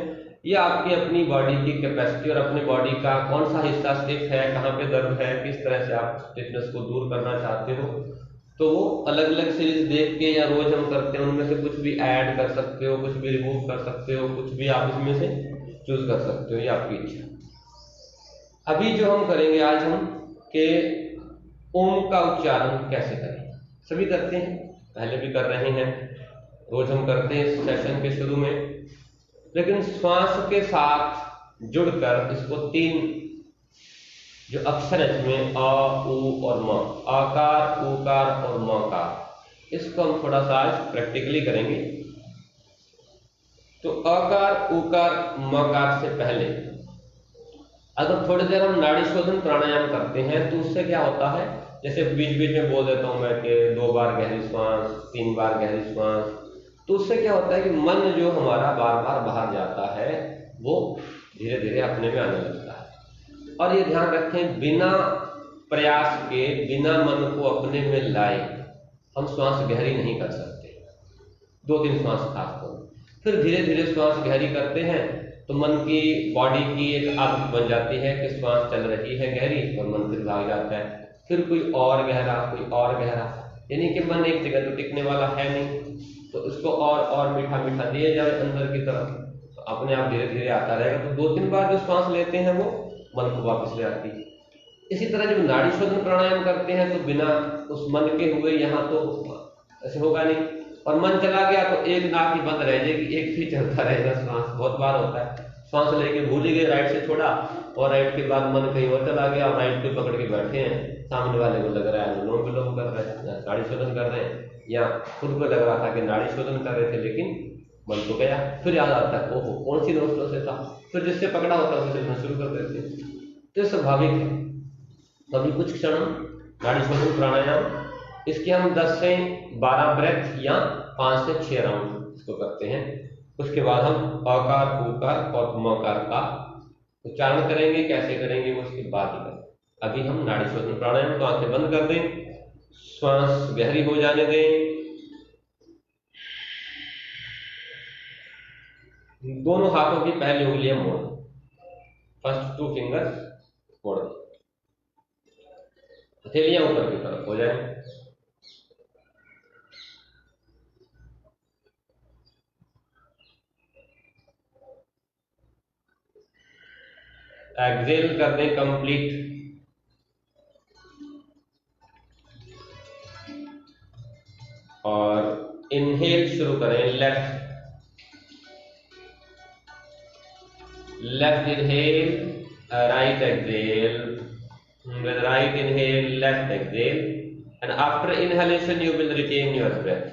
ये आपकी अपनी बॉडी की कैपेसिटी और अपनी बॉडी का कौन सा हिस्सा स्टिफ है, कहाँ पे दर्द है, किस तरह से आप स्टिफनेस को दूर करना चाहते हो, तो वो अलग अलग सीरीज देख के या रोज हम करते हैं उनमें से कुछ भी ऐड कर सकते हो, कुछ भी रिमूव कर सकते हो, कुछ भी आप इसमें से चूज कर सकते हो, ये आपकी इच्छा। अभी जो हम करेंगे आज हम के ओम का उच्चारण कैसे करें। सभी करते हैं, पहले भी कर रहे हैं, रोज हम करते हैं इस सेशन के शुरू में, लेकिन श्वास के साथ जुड़कर इसको 3 जो अक्षर है इसमें अ, उ और म, आकार, उकार और मकार, इसको हम थोड़ा सा आज प्रैक्टिकली करेंगे। तो अकार, उकार, मकार से पहले अगर थोड़ी देर हम नाड़ी शोधन प्राणायाम करते हैं तो उससे क्या होता है, जैसे बीच बीच में बोल देता हूं मैं कि 2 बार गहरी श्वास, 3 बार गहरी श्वास, तो उससे क्या होता है कि मन जो हमारा बार बार बाहर जाता है वो धीरे धीरे अपने में आने लगता है। और ये ध्यान रखें, बिना प्रयास के, बिना मन को अपने में लाए हम श्वास गहरी नहीं कर सकते। 2-3 श्वास खास करो, फिर धीरे धीरे श्वास गहरी करते हैं तो मन की, बॉडी की एक आदत बन जाती है कि श्वास चल रही है गहरी और मन फिर भाग जाता है, फिर कोई और गहरा, कोई और गहरा, यानी कि मन एक जगह तो टिकने वाला है नहीं, तो इसको और मीठा मीठा दिए जाए अंदर की तरफ, तो अपने आप धीरे धीरे आता रहेगा। तो 2-3 बार जो श्वास लेते हैं वो मन को वापस ले आती है। इसी तरह जब नाड़ी शोधन प्राणायाम करते हैं तो बिना उस मन के हुए यहाँ तो ऐसे होगा नहीं, और मन चला गया तो एक नाक ही बंद रह जाएगी, एक ही चलता रहेगा श्वास। बहुत बार होता है श्वास लेके भूल ही गए, राइट से छोड़ा और राइट के बाद मन कहीं और चला गया और राइट पे पकड़ के बैठे हैं, सामने वाले को लग रहा है अनुलोम विलोम कर रहे हैं, नाड़ी शोधन कर रहे हैं, या खुद को लग रहा था कि नाड़ी शोधन कर रहे थे, लेकिन मन तो गया। फिर याद आता है ओहो कौन सी नोस्ट्रो से था, फिर जिससे पकड़ा होता है उसे शुरू कर देते हैं। तो स्वाभाविक है। तो अभी कुछ क्षण नाड़ी शोधन प्राणायाम, इसके हम 10 से 12 ब्रेथ या 5 से 6 राउंड इसको करते हैं। उसके बाद हम अकार, उकार और मकार का उच्चारण करेंगे। कैसे करेंगे वो उसके बाद ही करेंगे। अभी हम नाड़ी शोधन प्राणायाम, तो आंखें बंद कर दें, श्वास गहरी हो जाने दें, दोनों हाथों की पहली उंगलियां मोड़, फर्स्ट 2 फिंगर्स मोड़ दें, हथेलियां ऊपर की तरफ हो जाए। एक्सेल कर दें कंप्लीट, और इनहेल शुरू करें। Left inhale, right Excel, with right inhale, left exhale, and after inhalation you will retain your breath.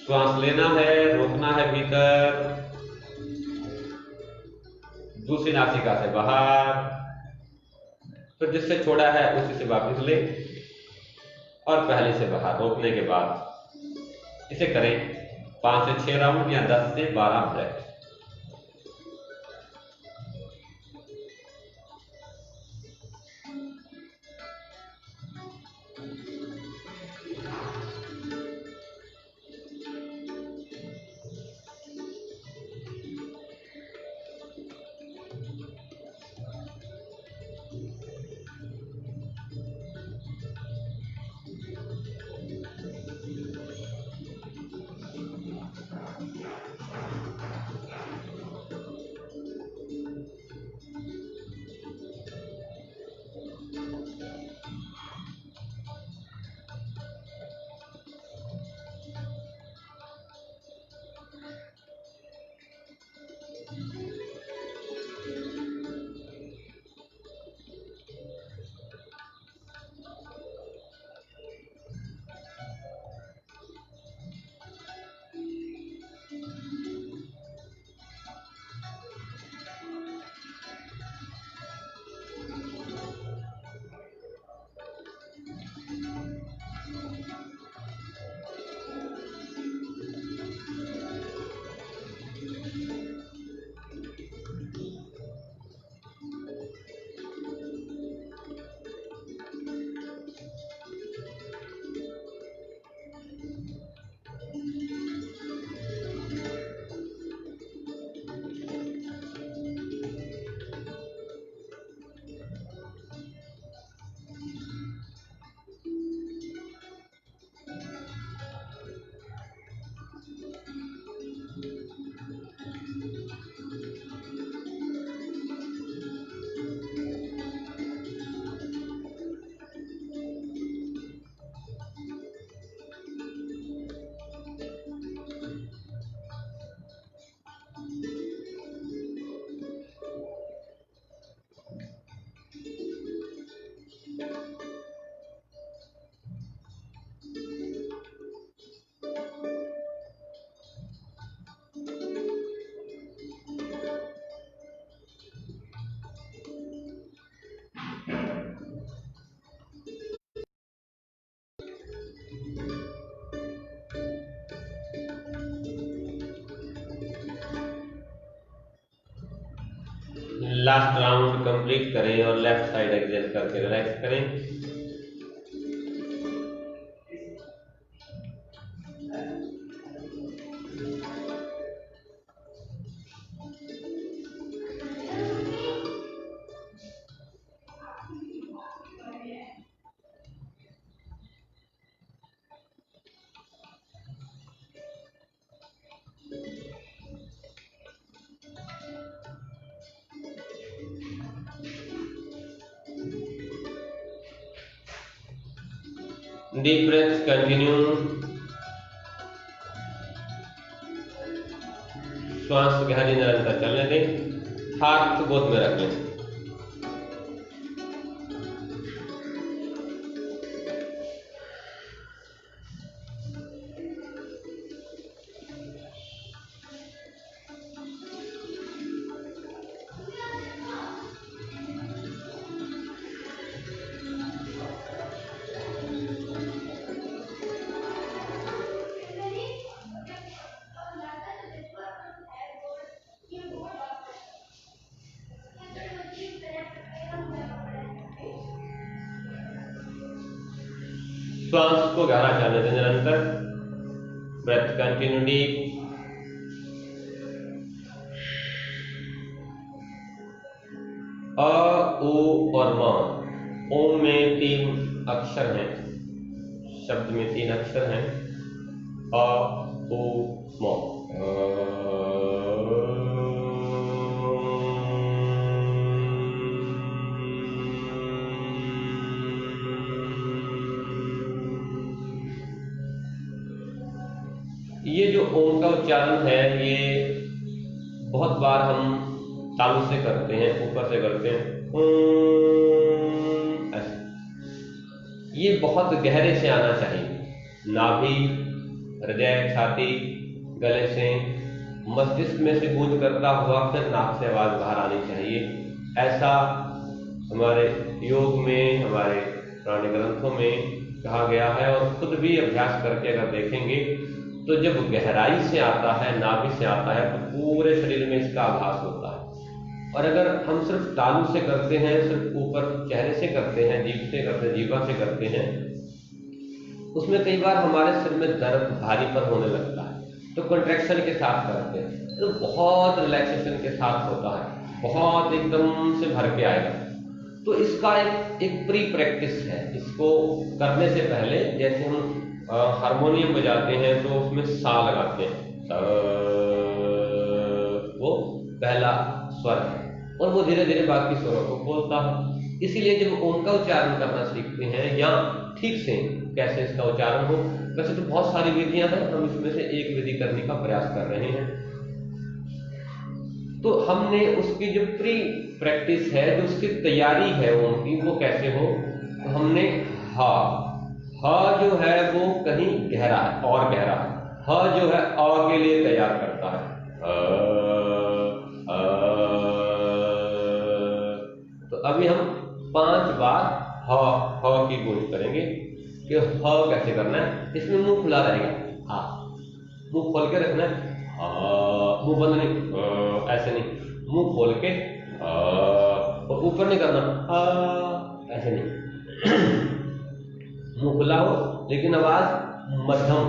श्वास लेना है, रोकना है भीतर, दूसरी नासिका से बाहर, फिर जिससे छोड़ा है उसी से वापस ले और पहले से बाहर रोकने के बाद इसे करें 5 से 6 राउंड या 10 से 12 ब्रेथ। लास्ट राउंड कंप्लीट करें और लेफ्ट साइड एक्सेल करके रिलैक्स करें। Deep breath continue. श्वास गहरी निरंतर चलने दें। हाथ गोद में रख लें। श्वास को गहरा चलने दें निरंतर। Breath continue deep. अ, उ और म। ओम में 3 अक्षर हैं, शब्द में 3 अक्षर हैं। अ, उ, म। ये जो ओम का उच्चारण है ये बहुत बार हम तालु से करते हैं, ऊपर से करते हैं ऐसे। ये बहुत गहरे से आना चाहिए। नाभि हृदय, छाती, गले से, मस्तिष्क में से गूंज करता हुआ फिर नाक से आवाज बाहर आनी चाहिए। ऐसा हमारे योग में, हमारे पुराने ग्रंथों में कहा गया है। और खुद भी अभ्यास करके अगर देखेंगे तो जब गहराई से आता है, नाभि से आता है, तो पूरे शरीर में इसका आभास होता है। और अगर हम सिर्फ तालू से करते हैं, सिर्फ ऊपर चेहरे से करते हैं, जीभ से करते हैं, जीवा से करते हैं, उसमें कई बार हमारे सिर में दर्द, भारीपन होने लगता है। तो कंट्रैक्शन के साथ करते हैं तो बहुत रिलैक्सेशन के साथ होता है, बहुत एकदम से भर के आएगा। तो इसका एक प्री प्रैक्टिस है। इसको करने से पहले जैसे हम हारमोनियम बजाते हैं तो उसमें सा लगाते हैं, वो पहला स्वर है और वो धीरे धीरे बाकी स्वरों को बोलता है। इसीलिए जब उनका उच्चारण करना सीखते हैं या ठीक से कैसे इसका उच्चारण हो, वैसे तो बहुत सारी विधियां हैं, हम इसमें से एक विधि करने का प्रयास कर रहे हैं। तो हमने उसकी जो प्री प्रैक्टिस है, जो उसकी तैयारी है उनकी, वो कैसे हो, तो हमने हा जो है वो कहीं गहरा है और गहरा है। ह जो है अ के लिए तैयार करता है। तो अभी हम 5 बार ह की गूंज करेंगे कि ह कैसे करना है। इसमें मुंह खुला रहेगा, हा, मुंह खोल के रखना है, मुंह बंद नहीं, ऐसे नहीं, मुंह खोल के और ऊपर नहीं करना, ऐसे नहीं। मुंह खुला हो लेकिन आवाज मध्यम,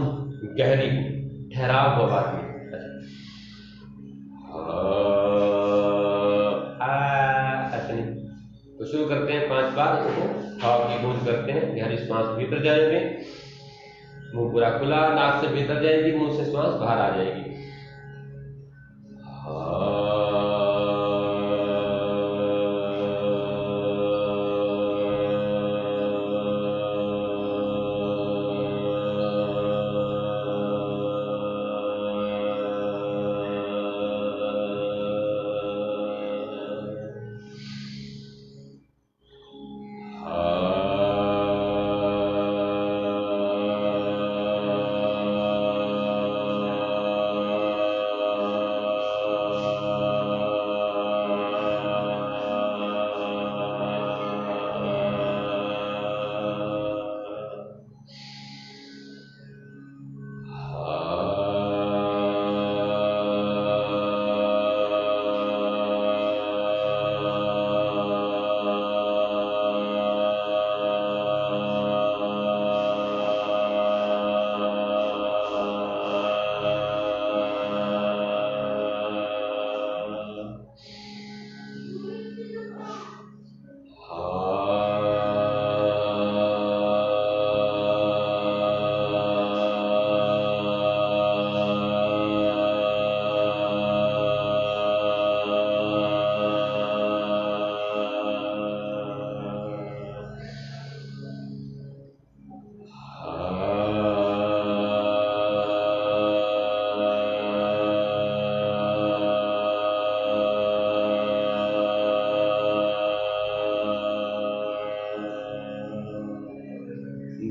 गहरी, ठहराव हो आवाज में। ऐसे नहीं। तो शुरू करते हैं 5 बार। इसको की गूंज करते हैं। गहरी श्वास भीतर जाएंगे, मुंह पूरा खुला, नाक से भीतर जाएगी, मुंह से श्वास बाहर आ जाएगी।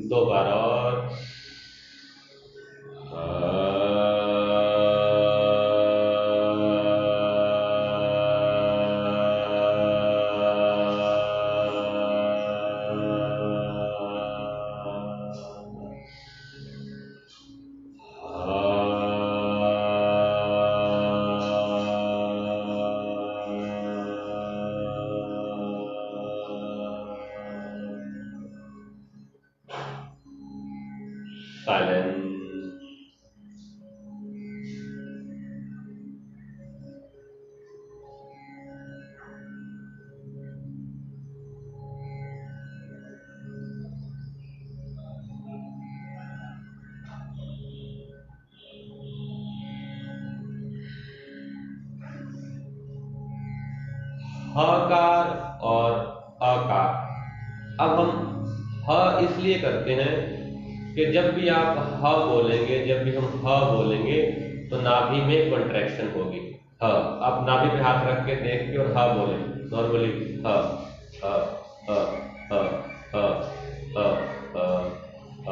दो बार और साइलेंस। हकार और अकार। अब हम ह इसलिए करते हैं कि जब भी आप ह बोलेंगे, जब भी हम ह बोलेंगे तो नाभि में कॉन्ट्रैक्शन होगी। ह, आप नाभि पे हाथ रख के देख के और ह बोलें नॉर्मली, ह ह ह ह ह ह ह ह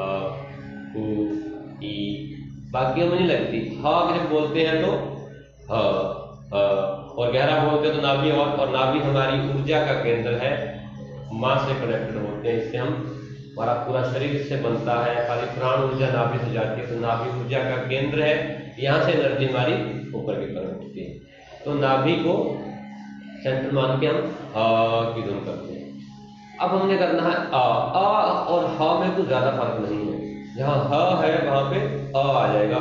उ ई बाकियों में नहीं लगती। ह जब बोलते हैं तो ह ह, और गहरा बोलते हैं तो नाभि, और नाभि हमारी ऊर्जा का केंद्र है, मां से कनेक्टेड होते हैं। इससे हम, हमारा पूरा शरीर इससे बनता है, सारी प्राण ऊर्जा नाभि से जाती है, तो नाभि ऊर्जा का केंद्र है, यहाँ से एनर्जी हमारी ऊपर की तरफ उठती है। तो नाभि को सेंटर मान के हम ह की धुन करते हैं। अब हमने करना है आ और ह में कुछ ज्यादा फर्क नहीं है, जहाँ ह है वहां पे आ जाएगा।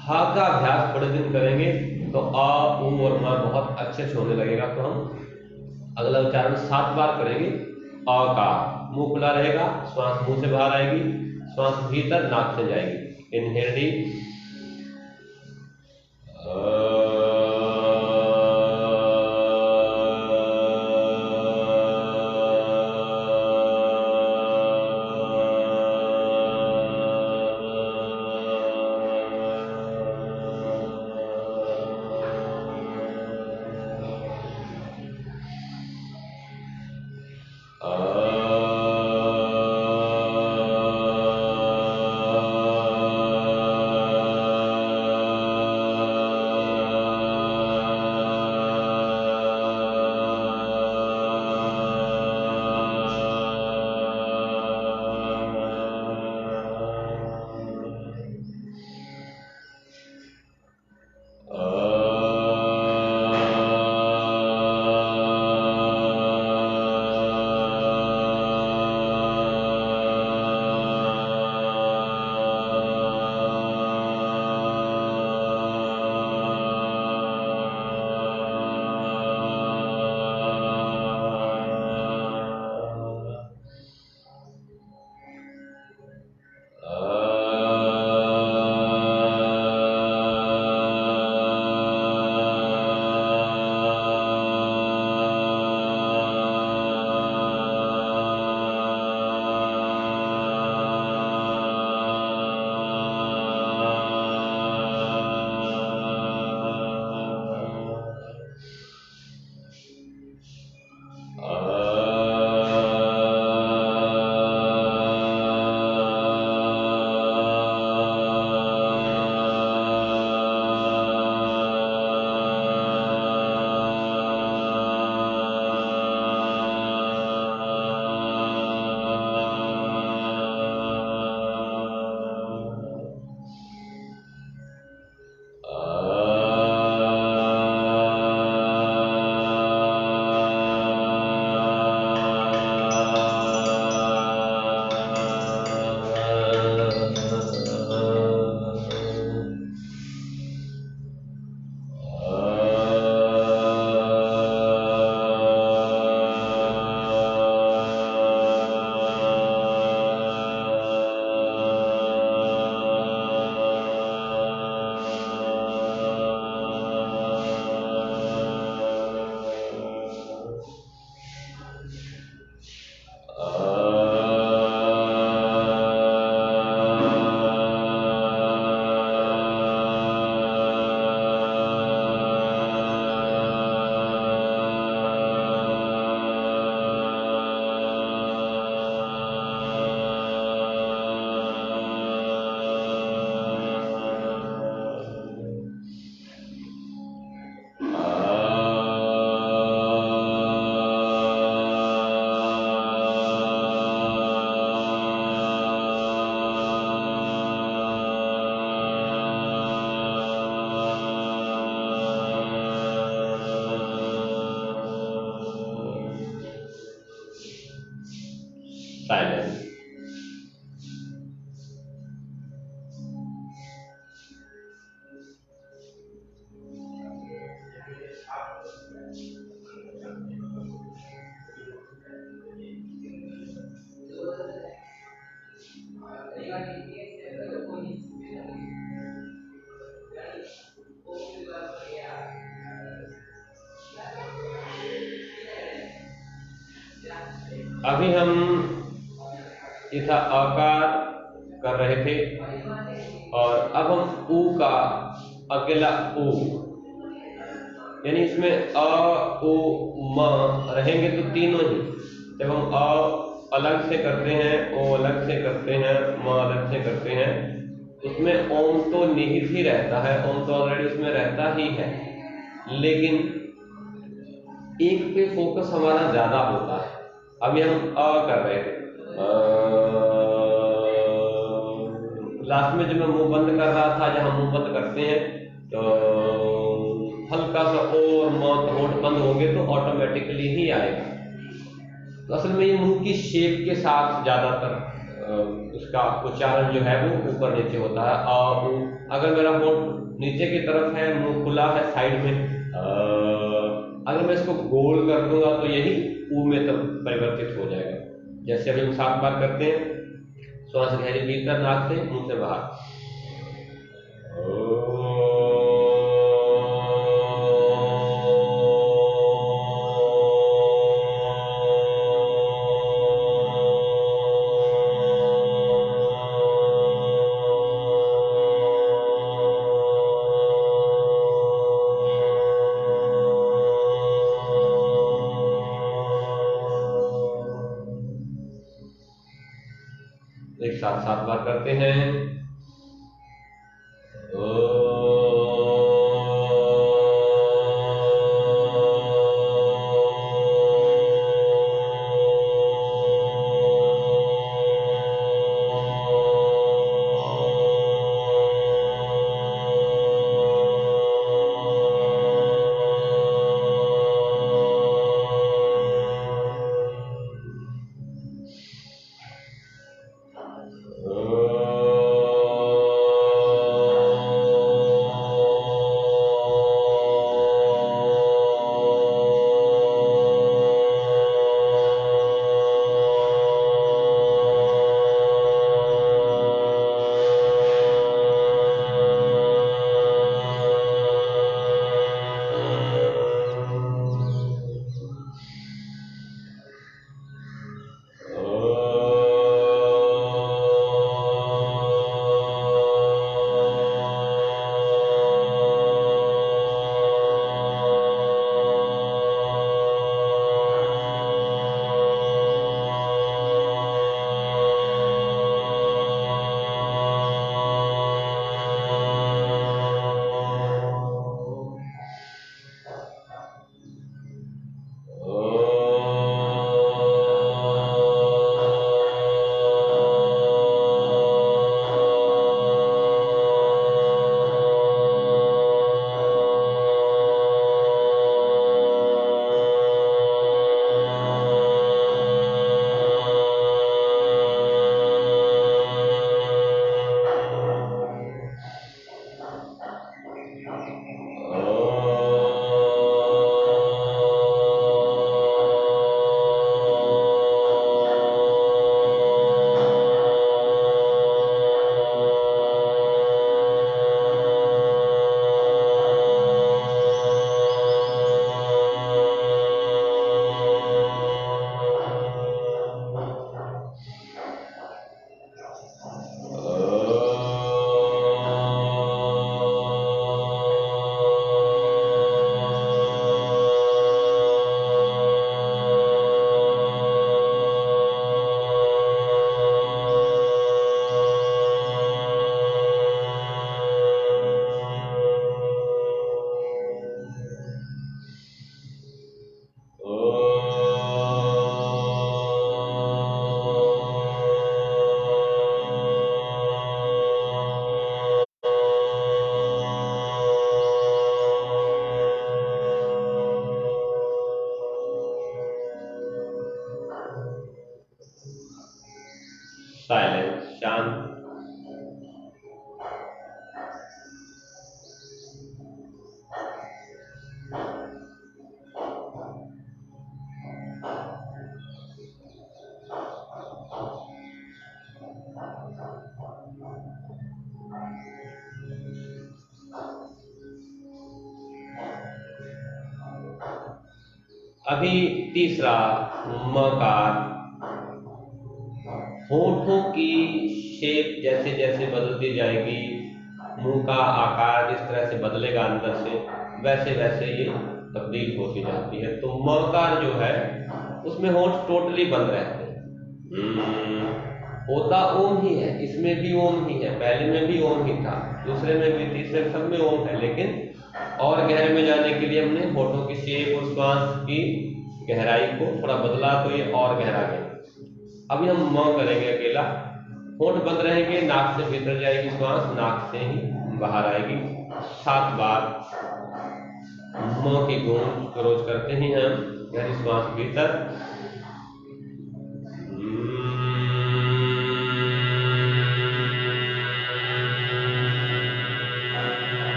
हा का अभ्यास थोड़े दिन करेंगे तो आ ऊ और मा बहुत अच्छे से होने लगेगा। तो हम अगला उच्चारण 7 बार करेंगे। अ का, मुंह खुला रहेगा, श्वास मुंह से बाहर आएगी, श्वास भीतर नाक से जाएगी। Inhale deep, silence. अभी हम यथा आकार कर रहे थे और अब हम ऊ का अकेला ऊ, यानी इसमें अ उ म रहेंगे तो तीनों ही। जब हम अलग से करते हैं, ओ अलग से करते हैं, म अलग से करते हैं, उसमें ओम तो निहित ही रहता है, ओम तो ऑलरेडी उसमें रहता ही है, लेकिन एक पे फोकस हमारा ज्यादा होता है। अभी हम अ कर रहे थे, लास्ट में जब मैं मुंह बंद कर रहा था, जहां मुंह बंद करते हैं तो हल्का सा ओ और म होठ बंद होंगे तो ऑटोमेटिकली ही आएगा। तो असल में ये मुंह की शेप के साथ ज्यादातर उसका उच्चारण जो है वो ऊपर नीचे होता है। उ, अगर मेरा होठ नीचे की तरफ है, मुंह खुला है साइड में, अगर मैं इसको गोल कर दूंगा तो यही ऊ में तब परिवर्तित हो जाएगा। जैसे अभी हम 7 बार करते हैं, श्वास गहरी भीतर नाक से, मुंह से बाहर। एक साथ 7 बार करते हैं। साइलेंस, शांत। अभी तीसरा मकार। होठों की शेप जैसे जैसे बदलती जाएगी, मुंह का आकार जिस तरह से बदलेगा अंदर से, वैसे वैसे ये तब्दील होती जाती है। तो मकार जो है उसमें होठ टोटली बंद रहते हैं, होता ओम ही है, इसमें भी ओम ही है, पहले में भी ओम ही था, दूसरे में भी, तीसरे में, सब में ओम है, लेकिन और गहरे में जाने के लिए हमने होठों की शेप और श्वास की गहराई को थोड़ा बदला, तो ये और गहरा गया। अभी हम म करेंगे अकेला, होठ बंद रहेंगे, नाक से भीतर जाएगी श्वास, नाक से ही बाहर आएगी। 7 बार म की गूंज को रोज करते ही हम, गहरी श्वास भीतर,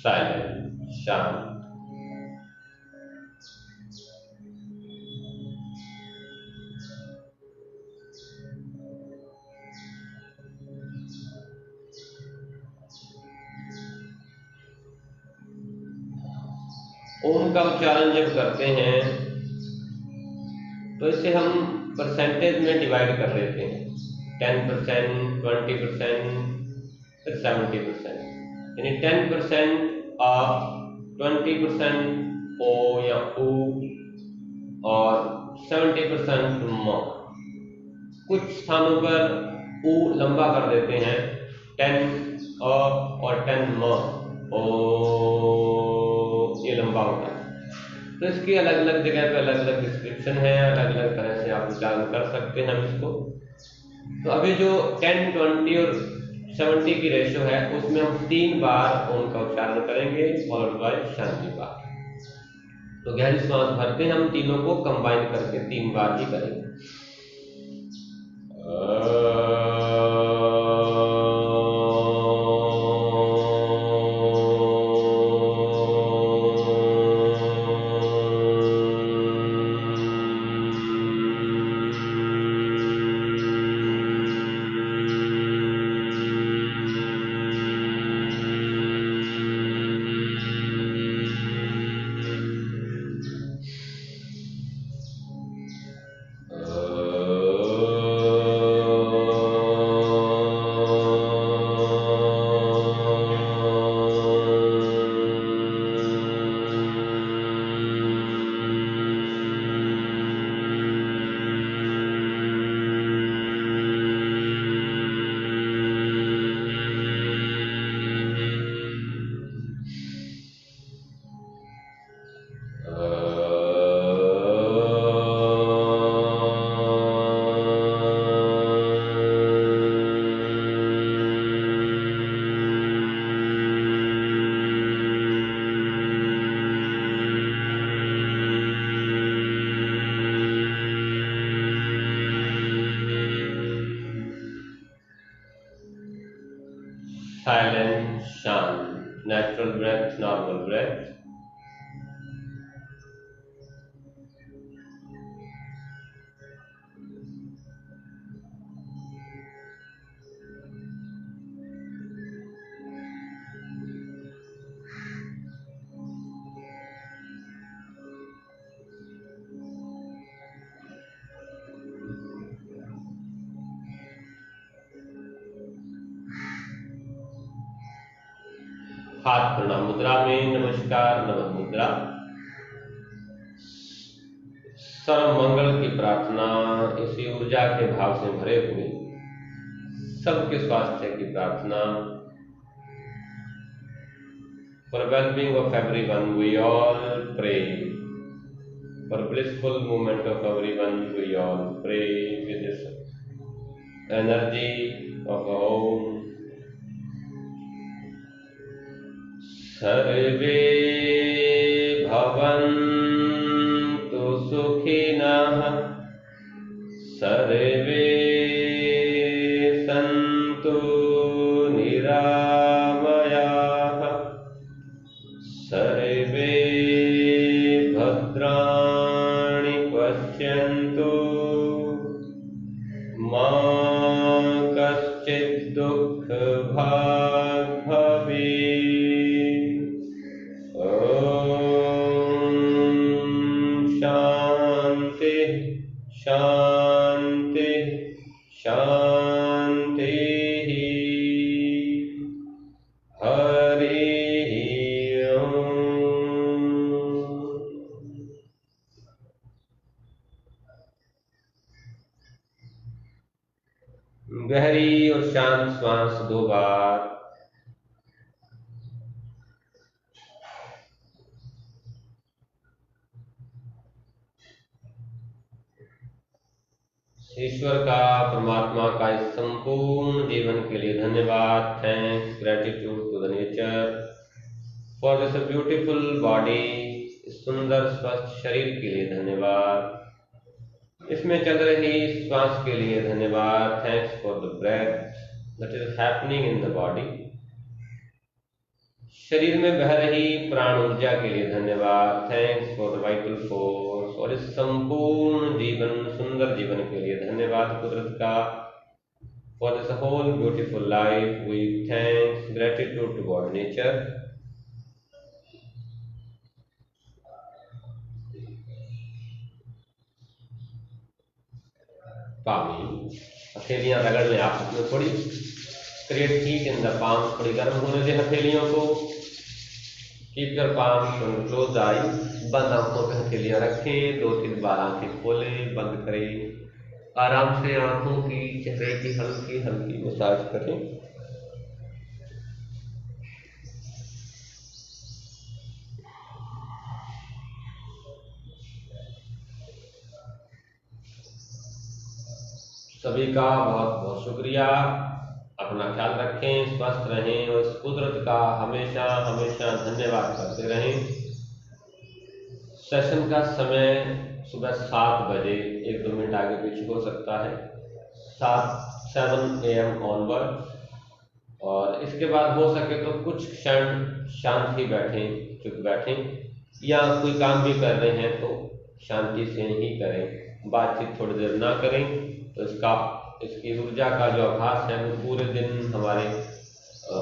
साइलेंट, शांत। ओम का उच्चारण जब करते हैं तो इसे हम परसेंटेज में डिवाइड कर लेते हैं, 10%, 20%, फिर 70%, यानी 10% ऑफ 20% ओ या ऊ और 70% म। कुछ स्थानों पर ऊ लंबा कर देते हैं, 10 अ और 10 म, ओ, ये लंबा होता है। तो इसकी अलग अलग जगह पे अलग अलग डिस्क्रिप्शन है, अलग अलग तरह से आप उच्चारण कर सकते हैं हम इसको। तो अभी जो 10, 20 और 70 की रेशियो है, उसमें हम 3 बार ओम का उच्चारण करेंगे, फॉलोड बाय शांति बार। तो गहरी श्वास भरते हम तीनों को कंबाइन करके 3 बार ही करेंगे। साइलेंट, शांत, नेचुरल ब्रेथ, नॉर्मल ब्रेथ। हाथ प्रणाम मुद्रा में, नमस्कार, नमन मुद्रा। सर्व मंगल की प्रार्थना, इसी ऊर्जा के भाव से भरे हुए सबके स्वास्थ्य की प्रार्थना। For wellbeing of everyone we all pray. For blissful movement of everyone we all pray with this energy of Om. सर्वे भवन्तु सुखिनः, सर्वे सन्तु निरामयाः, सर्वे भद्राणि पश्यन्तु, मा कश्चित् दुःखभाग् भवेत्। शांति शांति शांति। हरि ओम। गहरी और शांत श्वास 2 बार। ईश्वर का, परमात्मा का इस संपूर्ण जीवन के लिए धन्यवाद। Thanks, gratitude to the nature for this beautiful body. सुंदर स्वस्थ शरीर के लिए धन्यवाद। इसमें चल रही श्वास के लिए धन्यवाद। Thanks for the breath that is happening in the body. शरीर में बह रही प्राण ऊर्जा के लिए धन्यवाद। Thanks for the vital force. और इस संपूर्ण जीवन, सुंदर जीवन के लिए धन्यवाद कुदरत का। For this whole beautiful life we thanks, gratitude to God nature. पामी हथेलियां रगड़ लें आपस में थोड़ी। Create heat in the palm, थोड़ी गर्म होने दें हथेलियों को। Keep your palm close eye. बंद आंखों पे हथेलियां रखें। 2-3 बार आंखें खोलें, बंद करें। आराम से आंखों की, चेहरे की हल्की हल्की मसाज करें। सभी का बहुत बहुत शुक्रिया। अपना ख्याल रखें, स्वस्थ रहें और इस कुदरत का हमेशा हमेशा धन्यवाद करते रहें। सेशन का समय सुबह 7 बजे, 1-2 मिनट आगे पीछे हो सकता है, 7 AM ऑनवर्ड। और इसके बाद हो सके तो कुछ क्षण शांत ही बैठें, चुप बैठें, या कोई काम भी कर रहे हैं तो शांति से ही करें। बातचीत थोड़ी देर ना करें, तो इसकी ऊर्जा का जो आभास है वो पूरे दिन हमारे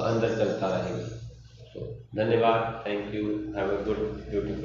अंदर चलता रहेगा। तो धन्यवाद, thank you, have a good beautiful